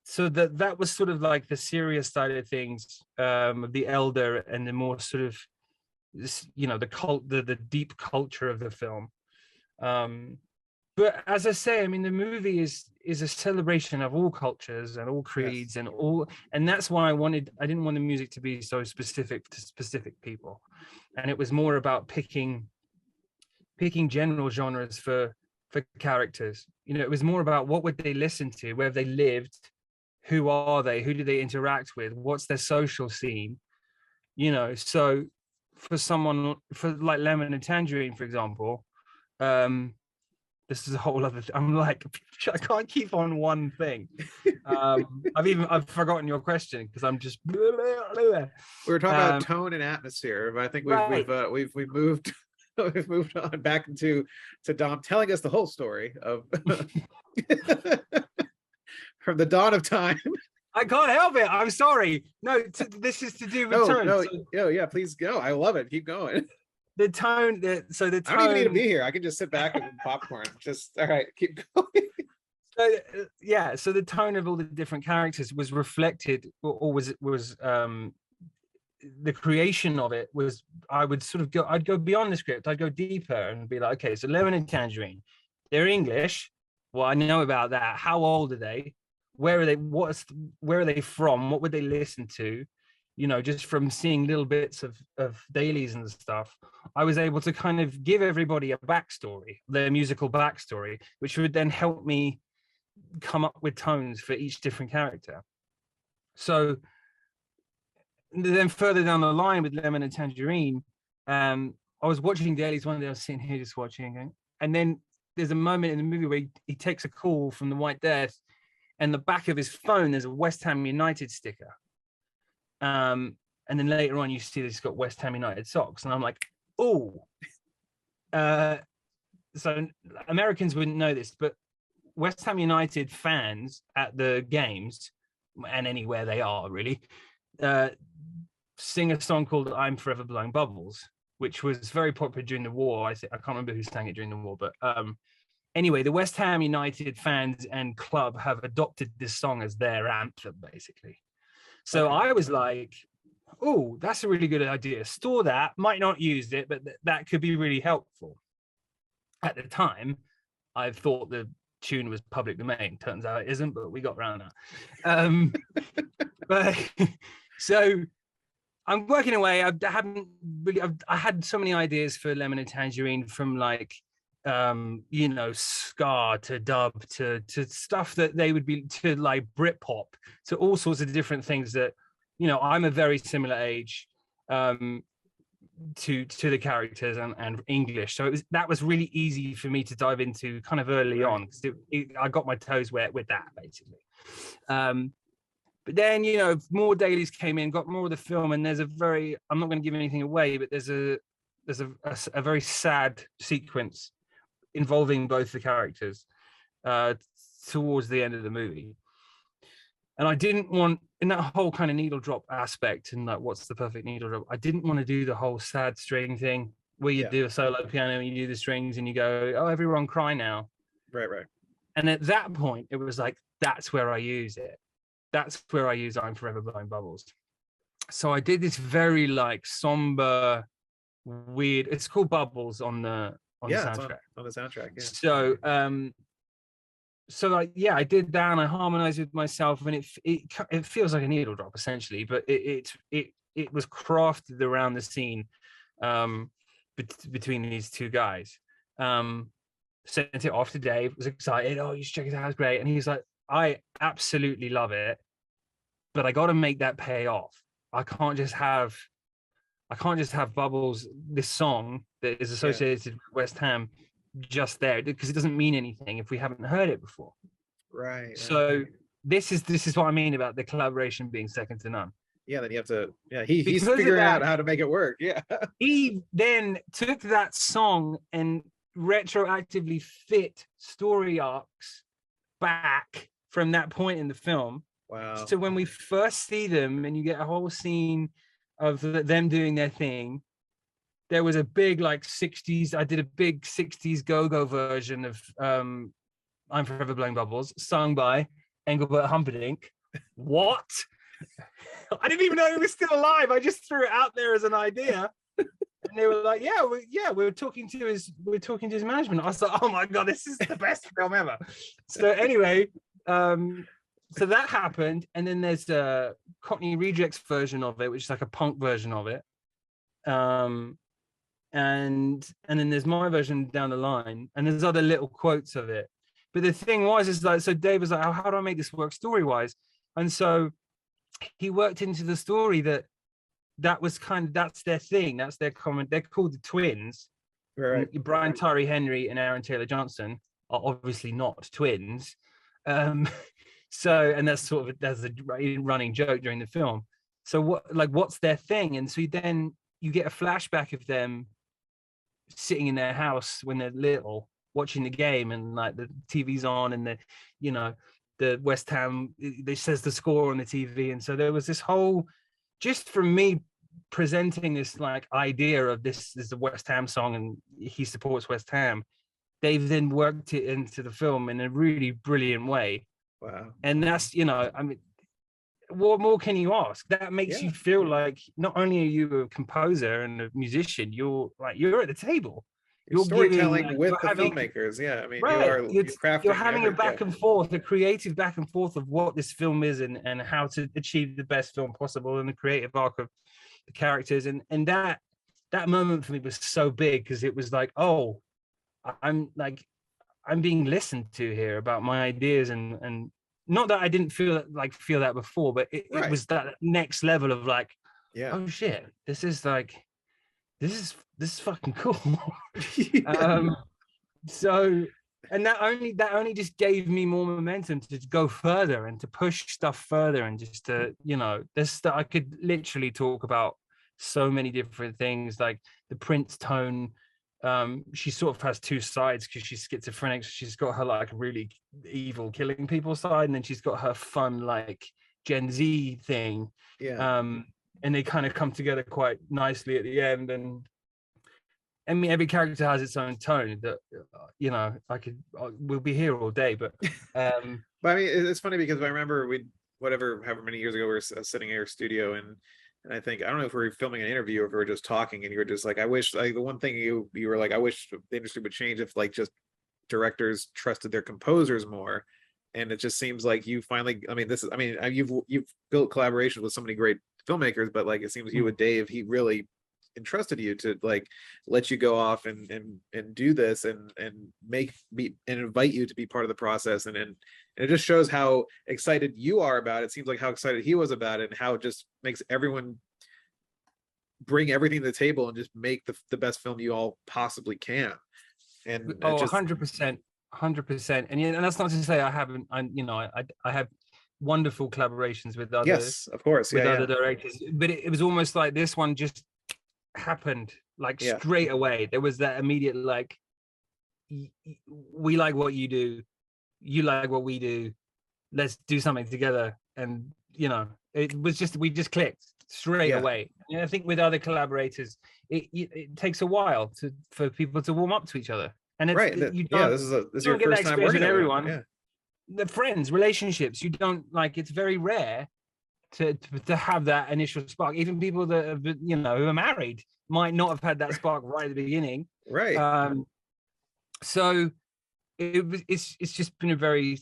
so that was sort of like the serious side of things, the elder, and the more sort of the deep culture of the film. But as I say, I mean, the movie is a celebration of all cultures and all creeds, yes, and that's why I didn't want the music to be so specific to specific people, and it was more about picking general genres for characters. It was more about what would they listen to, where have they lived, who are they, who do they interact with, what's their social scene, so for someone for like Lemon and Tangerine, for example, this is a whole other I'm like, I can't keep on one thing. I've forgotten your question because I'm just we were talking about tone and atmosphere, but I think we've moved we've moved on back to Dom telling us the whole story of from the dawn of time. I can't help it. I'm sorry. No, this is to do with tone. Yeah, please go. I love it. Keep going. The tone. The tone. I don't even need to be here. I can just sit back and popcorn. Just all right. Keep going. So the tone of all the different characters was reflected, or was the creation of it was. I'd go beyond the script. I'd go deeper and be like, okay, so Lemon and Tangerine, they're English. Well, I know about that. How old are they? Where are they? Where are they from? What would they listen to? Just from seeing little bits of dailies and stuff, I was able to kind of give everybody a backstory, their musical backstory, which would then help me come up with tones for each different character. So then further down the line with Lemon and Tangerine, I was watching dailies one day. I was sitting here just watching, and then there's a moment in the movie where he takes a call from the White Death, and the back of his phone there's a West Ham United sticker. And then later on, you see that he's got West Ham United socks, and I'm like, oh. So Americans wouldn't know this, but West Ham United fans at the games and anywhere they are really sing a song called "I'm Forever Blowing Bubbles," which was very popular during the war. I can't remember who sang it during the war, but anyway, the West Ham United fans and club have adopted this song as their anthem, basically. So I was like, oh, that's a really good idea. Store that. Might not use it, but that could be really helpful. At the time, I thought the tune was public domain. Turns out it isn't, but we got around that. But so I'm working away. I had so many ideas for Lemon and Tangerine, from like ska to dub to stuff that they would be, to like Britpop, to all sorts of different things that, I'm a very similar age to the characters and English. So that was really easy for me to dive into kind of early on, because I got my toes wet with that, basically. But then, more dailies came in, got more of the film, and there's I'm not going to give anything away, but there's a very sad sequence involving both the characters towards the end of the movie. And I didn't want, in that whole kind of needle drop aspect, and like, what's the perfect needle drop? I didn't want to do the whole sad string thing where you do a solo piano and you do the strings and you go, oh, everyone cry now. Right. And at that point, it was like, that's where I use it. That's where I use I'm Forever Blowing Bubbles. So I did this very like somber, weird, it's called Bubbles on the soundtrack. On the soundtrack, yeah. So like, I did that, and I harmonized with myself, and it feels like a needle drop essentially, but it was crafted around the scene between these two guys. Sent it off to Dave, was excited. Oh, you should check it out, it's great. And he's like, I absolutely love it, but I got to make that pay off. I can't just have Bubbles, this song that is associated with West Ham, just there, because it doesn't mean anything if we haven't heard it before. Right. So this is what I mean about the collaboration being second to none. Yeah, then you have to. Yeah, he's figuring out how to make it work. Yeah. He then took that song and retroactively fit story arcs back from that point in the film. Wow. So when we first see them, and you get a whole scene of them doing their thing, there was a big like 60s. I did a big 60s go-go version of I'm Forever Blowing Bubbles, sung by Engelbert Humperdinck. What? I didn't even know he was still alive. I just threw it out there as an idea. And they were like, we're talking to his management. I was like, oh my God, this is the best film ever. So anyway, so that happened. And then there's a Cockney Rejects version of it, which is like a punk version of it. And then there's my version down the line, and there's other little quotes of it. But the thing is like, so Dave was like, oh, how do I make this work story-wise? And so he worked into the story that's their thing, that's their comment. They're called the twins. Right. Brian Tyree Henry and Aaron Taylor Johnson are obviously not twins. So, and that's a running joke during the film. So what's their thing? And so then you get a flashback of them sitting in their house when they're little, watching the game, and like the TV's on, and the West Ham, it says the score on the TV. And so there was this whole, just from me presenting this like idea of this is the West Ham song and he supports West Ham, they've then worked it into the film in a really brilliant way. Wow. And that's, I mean, what more can you ask? That makes you feel like not only are you a composer and a musician, you're at the table. You're storytelling with the filmmakers. Yeah, I mean, you're having a back and forth, a creative back and forth of what this film is and how to achieve the best film possible, and the creative arc of the characters. And that moment for me was so big, because it was like, oh, I'm being listened to here about my ideas, and not that I didn't feel that before, but it was that next level of like, oh shit, this is like, this is fucking cool. Yeah. um so and that only just gave me more momentum to go further and to push stuff further, and just to, this that I could literally talk about so many different things, like the Prince tone. She sort of has two sides because she's schizophrenic. She's got her like really evil killing people side, and then she's got her fun like Gen Z thing. Yeah. um and they kind of come together quite nicely at the end. And I mean, every character has its own tone that, we'll be here all day, but But I mean, it's funny because I remember however many years ago, we were sitting in our studio, and I think, I don't know if we were filming an interview or if we were just talking, and you were just like, I wish, like, the one thing you were like, I wish the industry would change if like just directors trusted their composers more. And it just seems like you finally, I mean, you've built collaborations with so many great filmmakers, but like, it seems you with Dave, he really entrusted you to like let you go off and do this and invite you to be part of the process. And it just shows how excited you are about it. Seems like how excited he was about it, and how it just makes everyone bring everything to the table and just make the best film you all possibly can. And it just 100%, 100%. And yeah, and that's not to say I haven't. I have wonderful collaborations with yes, of course, yeah, other directors, but it was almost like this one just happened like yeah, straight away. There was that immediate like, we like what you do, you like what we do, let's do something together. And it was just, we just clicked straight yeah. away. And I think with other collaborators, it takes a while for people to warm up to each other. And it's, Right. you Yeah, don't, this is you your don't get that first time experience working with with everyone. Yeah. The friends, relationships, you don't like, it's very rare to have that initial spark. Even people that have, who are married might not have had that spark right at the beginning. Right. So it's just been a very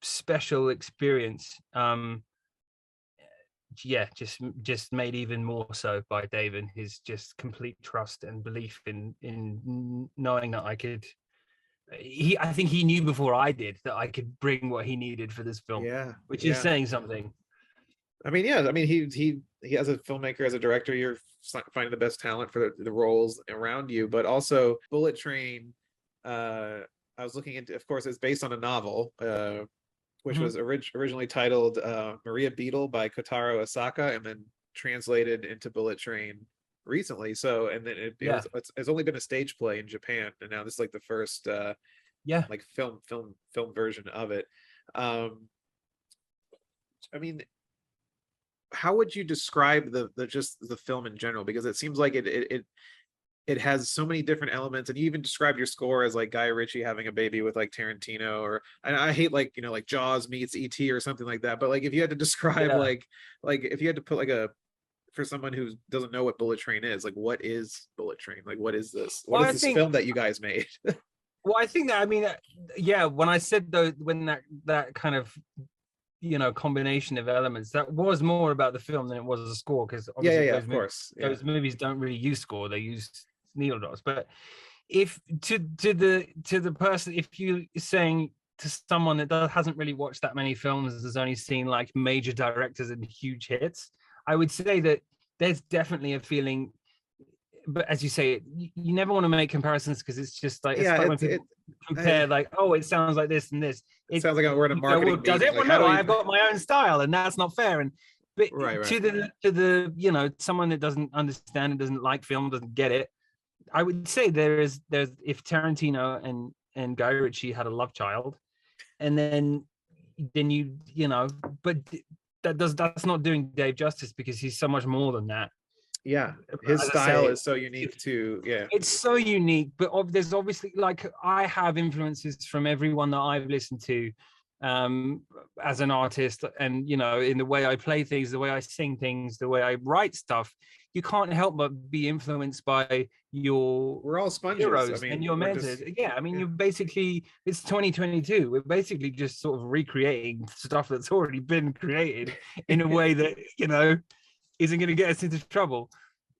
special experience. Yeah, just made even more so by Dave and his just complete trust and belief in knowing that I could. I think he knew before I did that I could bring what he needed for this film, Yeah. which is Yeah. saying something. I mean, yeah. I mean, he as a filmmaker, as a director, you're finding the best talent for the roles around you. But also, Bullet Train. I was looking into. Of course, it's based on a novel, which was originally titled Maria Beetle by Kotaro Asaka, and then translated into Bullet Train recently. So, and then it's only been a stage play in Japan, and now this is like the first like film version of it. I mean, how would you describe the just the film in general? Because it seems like it has so many different elements, and you even described your score as like Guy Ritchie having a baby with like Tarantino, or, and I hate like, like Jaws meets E.T. or something like that. But like, if you had to describe like if you had to put like for someone who doesn't know what Bullet Train is, like, what is Bullet Train? Like, what is this? What is this film that you guys made? Well, I think that, I mean, yeah, when I said though, when that kind of, combination of elements, that was more about the film than it was a score, because obviously of course, those movies don't really use score, they use needle dots. But if to the person, if you saying to someone that hasn't really watched that many films, has only seen like major directors and huge hits, I would say that there's definitely a feeling. But as you say, you never want to make comparisons, because it's just like, it's like when people compare, like, oh, it sounds like this and this. It sounds like we're in a marketing meeting. Does it? Well, no, I've got my own style, and that's not fair. And but right. to the someone that doesn't understand and doesn't like film, doesn't get it, I would say there's if Tarantino and Guy Ritchie had a love child, and then but that's not doing Dave justice, because he's so much more than that. Yeah, his style is so unique too. Yeah, it's so unique. But there's obviously, like, I have influences from everyone that I've listened to as an artist, and in the way I play things, the way I sing things, the way I write stuff. You can't help but be influenced by we're all sponges. Heroes, and your mentors. You're basically, it's 2022. We're basically just sort of recreating stuff that's already been created in a way that isn't going to get us into trouble.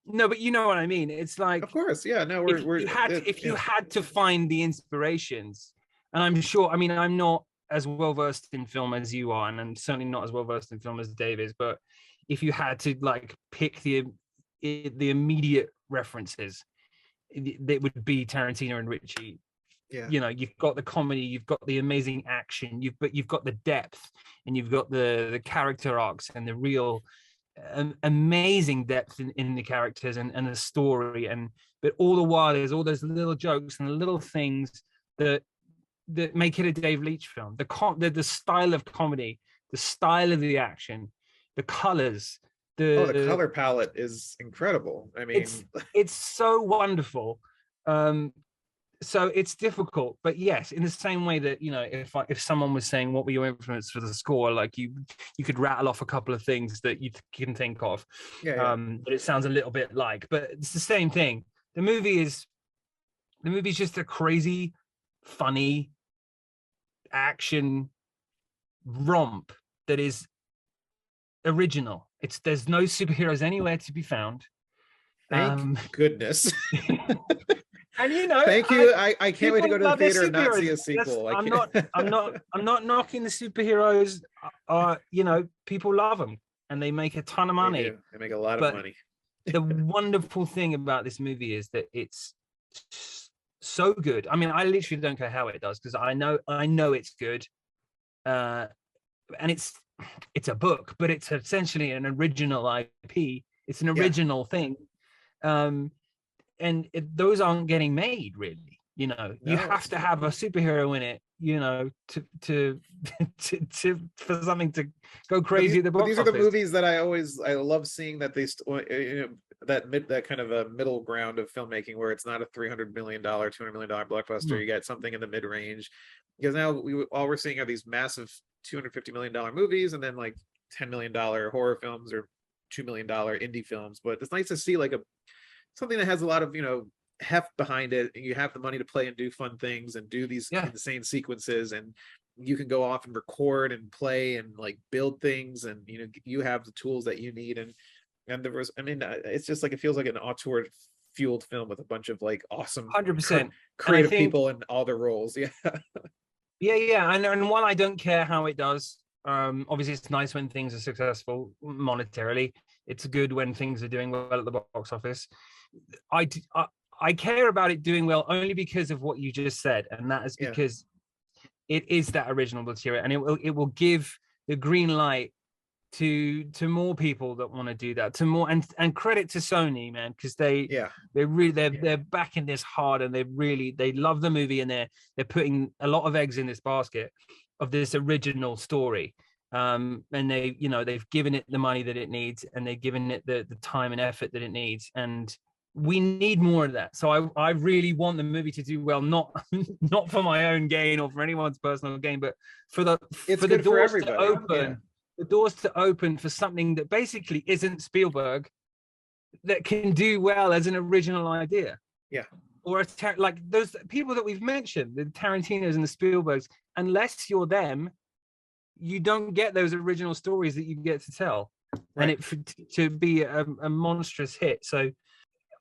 No, but you know what I mean. It's like, of course, yeah. No, if you had to find the inspirations, and I'm sure, I mean, I'm not as well versed in film as you are, and I'm certainly not as well versed in film as Dave is. But if you had to like pick the immediate references, it would be Tarantino and Ritchie. Yeah. You know, you've got the comedy, you've got the amazing action, you've got the depth, and you've got the character arcs and the real amazing depth in the characters and the story. And but all the while there's all those little jokes and little things that make it a Dave Leitch film. The style of comedy, the style of the action, the colors, The color palette is incredible. I mean, it's so wonderful. So it's difficult, but yes, in the same way that, you know, if someone was saying what were your influence for the score, like you could rattle off a couple of things that you can think of. But it sounds a little bit like, but it's the same thing. The movie's just a crazy, funny action romp that is original. There's no superheroes anywhere to be found. Thank goodness. And you know, thank you. I can't wait to go to the theater and not see a sequel. I'm not knocking the superheroes. You know, people love them and they make a ton of money. They make a lot of money. The wonderful thing about this movie is that it's so good. I mean, I literally don't care how it does, because I know it's good. And it's a book, but it's essentially an original IP. It's an original thing. And those aren't getting made, really. You know, you have to have a superhero in it, you know, to for something to go crazy at the box office. These are the movies that I love seeing, that they that kind of a middle ground of filmmaking where it's not a $300 million, $200 million blockbuster. You get something in the mid range, because now all we're seeing are these massive $250 million movies, and then like $10 million horror films or $2 million indie films. But it's nice to see like something that has a lot of, you know, heft behind it, and you have the money to play and do fun things and do these insane sequences, and you can go off and record and play and like build things, and you know, you have the tools that you need. And there was, I mean, it's just like, it feels like an auteur fueled film with a bunch of like awesome 100% creative people in all their roles. And while I don't care how it does, obviously it's nice when things are successful monetarily. It's good when things are doing well at the box office. I care about it doing well only because of what you just said, and that is because it is that original material, and it will give the green light to more people that want to do that, to more, and credit to Sony, man, because they're backing this hard, and they love the movie, and they're putting a lot of eggs in this basket of this original story. And they've given it the money that it needs, and they've given it the time and effort that it needs, and we need more of that. So I really want the movie to do well, not for my own gain or for anyone's personal gain, but for the doors to open. The doors to open for something that basically isn't Spielberg, that can do well as an original idea. Or like those people that we've mentioned, the Tarantinos and the Spielbergs, unless you're them, you don't get those original stories that you get to tell, and to be a monstrous hit. So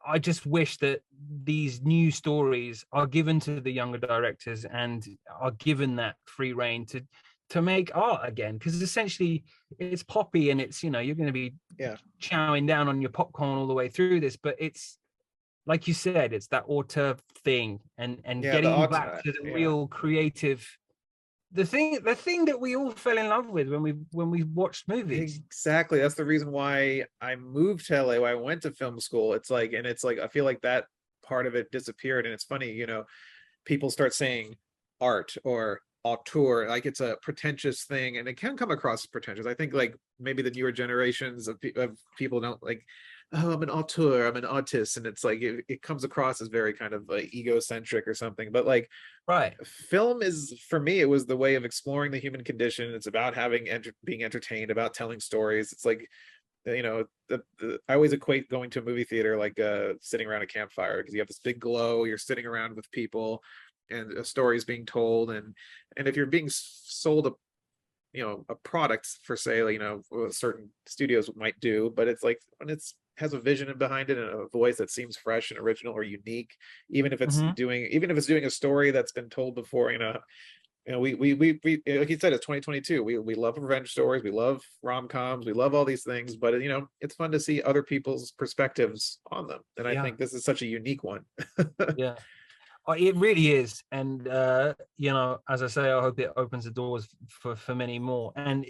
I just wish that these new stories are given to the younger directors and are given that free reign to make art again, because essentially it's poppy, and it's, you know, you're going to be chowing down on your popcorn all the way through this, but it's like you said, it's that auteur thing, and getting back to the real creative, the thing that we all fell in love with when we watched movies. Exactly. That's the reason why I moved to LA, why I went to film school. It's like I feel like that part of it disappeared. And it's funny, you know, people start saying art or auteur, like it's a pretentious thing, and it can come across as pretentious. I think like maybe the newer generations of people don't like, oh, I'm an auteur, I'm an artist, and it's like it comes across as very kind of like egocentric or something. But like, film is, for me, it was the way of exploring the human condition. It's about being entertained, about telling stories. It's like, you know, I always equate going to a movie theater like sitting around a campfire, because you have this big glow, you're sitting around with people, and a story is being told, and if you're being sold a product for sale, you know, certain studios might do, but it's like when it's has a vision behind it and a voice that seems fresh and original or unique, even if it's doing a story that's been told before, you know, You know, we like you said, it's 2022. We love revenge stories, we love rom-coms, we love all these things, but you know, it's fun to see other people's perspectives on them. And I Yeah, think this is such a unique one. yeah. It really is, and you know, as I say, I hope it opens the doors for many more. And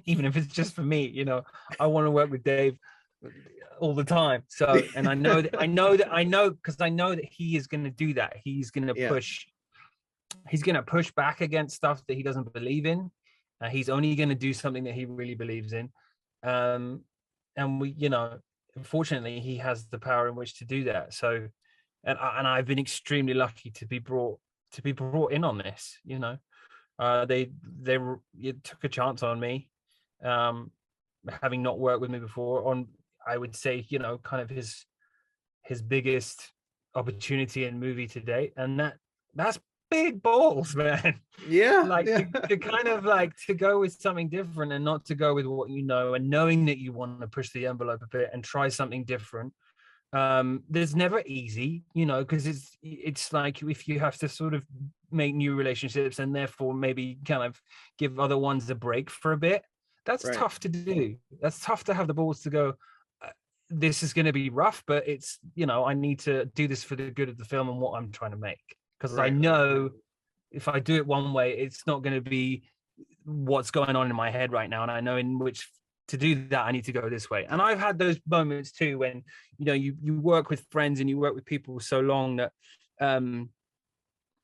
even if it's just for me, you know, I want to work with Dave all the time. So, and I know because I know that he is going to do that. Yeah, He's going to push back against stuff that he doesn't believe in. He's only going to do something that he really believes in. Um, and we, you know, unfortunately, he has the power in which to do that. So, and I've been extremely lucky to be brought in on this. You know, they took a chance on me, um, having not worked with me before. On, I would say, you know, kind of his biggest opportunity in movie to date, and that's big balls, man. yeah, Like yeah. to kind of like to go with something different and not to go with what you know, and knowing that you want to push the envelope a bit and try something different. There's never easy, you know, because it's like if you have to sort of make new relationships and therefore maybe kind of give other ones a break for a bit, that's Right, tough to do. That's tough to have the balls to go, this is going to be rough, but it's, you know, I need to do this for the good of the film and what I'm trying to make, because I right, right. know if I do it one way, it's not going to be what's going on in my head right now, and I know in which to do that I need to go this way. And I've had those moments too when, you know, you work with friends and you work with people so long that um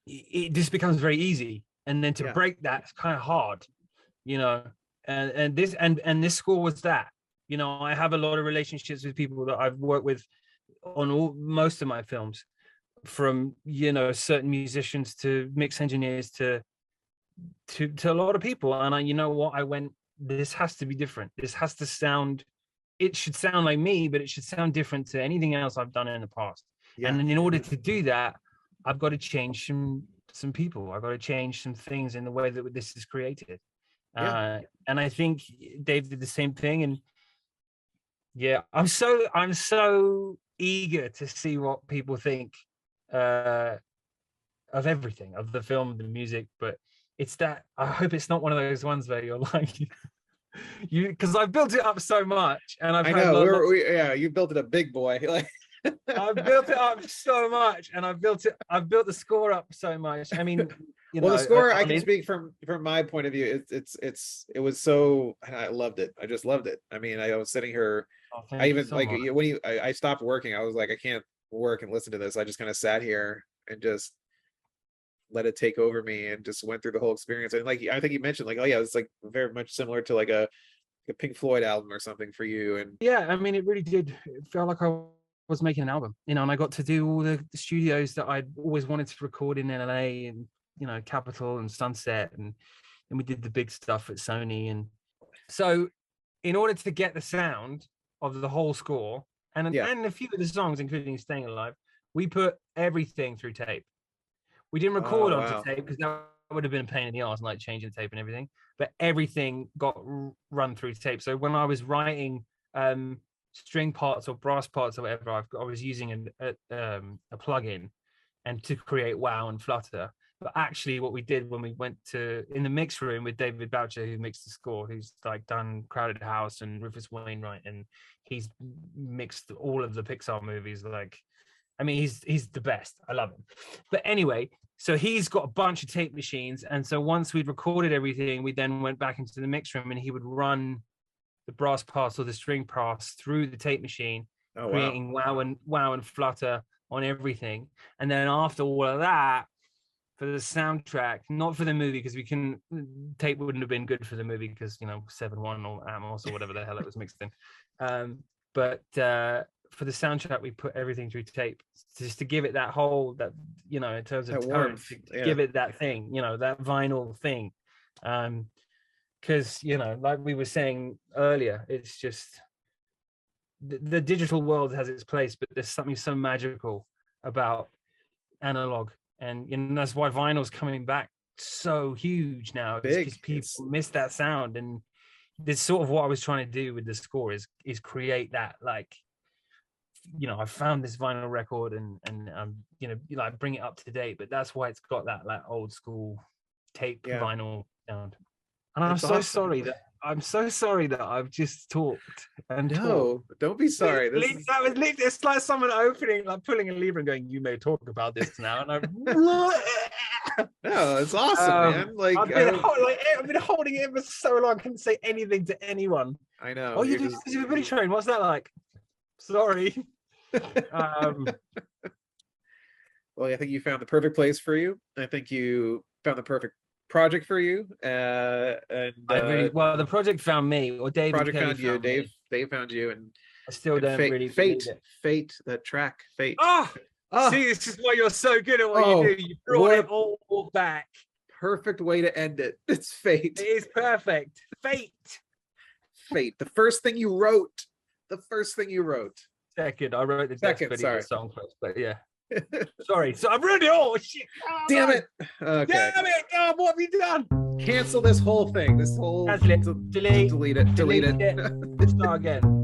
it just becomes very easy, and then to Yeah, break that is kind of hard, you know. And this score was that, you know, I have a lot of relationships with people that I've worked with on most of my films, from, you know, certain musicians to mix engineers to a lot of people. And I, you know what, I went, this has to be different. This has to sound, it should sound like me, but it should sound different to anything else I've done in the past. yeah, And in order to do that, I've got to change some people. I've got to change some things in the way that this is created. yeah. And I think Dave did the same thing. And yeah, I'm so eager to see what people think uh, of everything, of the film, the music. But it's that, I hope it's not one of those ones where you're like, you, because I've built it up so much, and I've I had know. lots. Yeah, you built it a big boy. Like, I've built it up so much, and I've built the score up so much. I mean, you well, know, the score, I on can it. speak from my point of view. It was so, I loved it. I just loved it. I mean, I was sitting here. Oh, I thank you even so like much. I stopped working. I was like, I can't work and listen to this. I just kind of sat here and just let it take over me and just went through the whole experience. And like I think you mentioned, like, oh yeah, it's like very much similar to like a Pink Floyd album or something for you. And Yeah, I mean, it really did. It felt like I was making an album, you know, and I got to do all the studios that I'd always wanted to record in LA, and, you know, Capitol and Sunset, and we did the big stuff at Sony. And so, in order to get the sound of the whole score yeah. and a few of the songs, including Staying Alive, we put everything through tape. We didn't record Oh onto wow. tape because that would have been a pain in the ass, like changing tape and everything. But everything got run through tape. So when I was writing string parts or brass parts or whatever, I was using a plugin and to create wow and flutter. But actually, what we did when we went to in the mix room with David Boucher, who mixed the score, who's like done Crowded House and Rufus Wainwright, and he's mixed all of the Pixar movies. Like, I mean, he's the best. I love him. But anyway, so he's got a bunch of tape machines, and so once we'd recorded everything, we then went back into the mix room, and he would run the brass parts or the string parts through the tape machine, Oh wow. creating wow and flutter on everything. And then after all of that, for the soundtrack, not for the movie, because we can tape wouldn't have been good for the movie because, you know, 7.1 or Atmos or whatever the hell it was mixed in. But for the soundtrack, we put everything through tape just to give it that whole, that, you know, in terms of That tone, warmth. to Yeah. give it that thing, you know, that vinyl thing. Because, you know, like we were saying earlier, it's just the digital world has its place, but there's something so magical about analog. And, you know, that's why vinyl's coming back so huge now, is because Big. people It's miss that sound. And this sort of what I was trying to do with the score is create that, like, you know, I found this vinyl record, and you know, like, bring it up to date, but that's why it's got that like old school tape Yeah. vinyl sound. And I'm That's so awesome. sorry that I've just talked and talked. No, don't be sorry. This is That was it's like someone opening, like pulling a lever and going, "You may talk about this now." And I'm no, it's awesome, man. Like I've been holding it for so long. I couldn't say anything to anyone. I know. Oh, you do visibility training? What's that like? Sorry. Well, I think you found the perfect place for you. I think you found the perfect project for you. The project found me, or David project Kelly found you. me. Dave found you, and I still don't really fate, believe it. fate, that track, fate. Oh, see, this is why you're so good at what you do. You brought it all back. Perfect way to end it. It's fate. It is perfect. Fate. Fate. The first thing you wrote. Second, I wrote the Second, song first, but yeah. Sorry, so I've ruined it all. Shit. Oh, Damn it. Okay. Damn it. Oh, what have you done? Cancel this whole thing. This whole Cancel it. Delete it. Start again.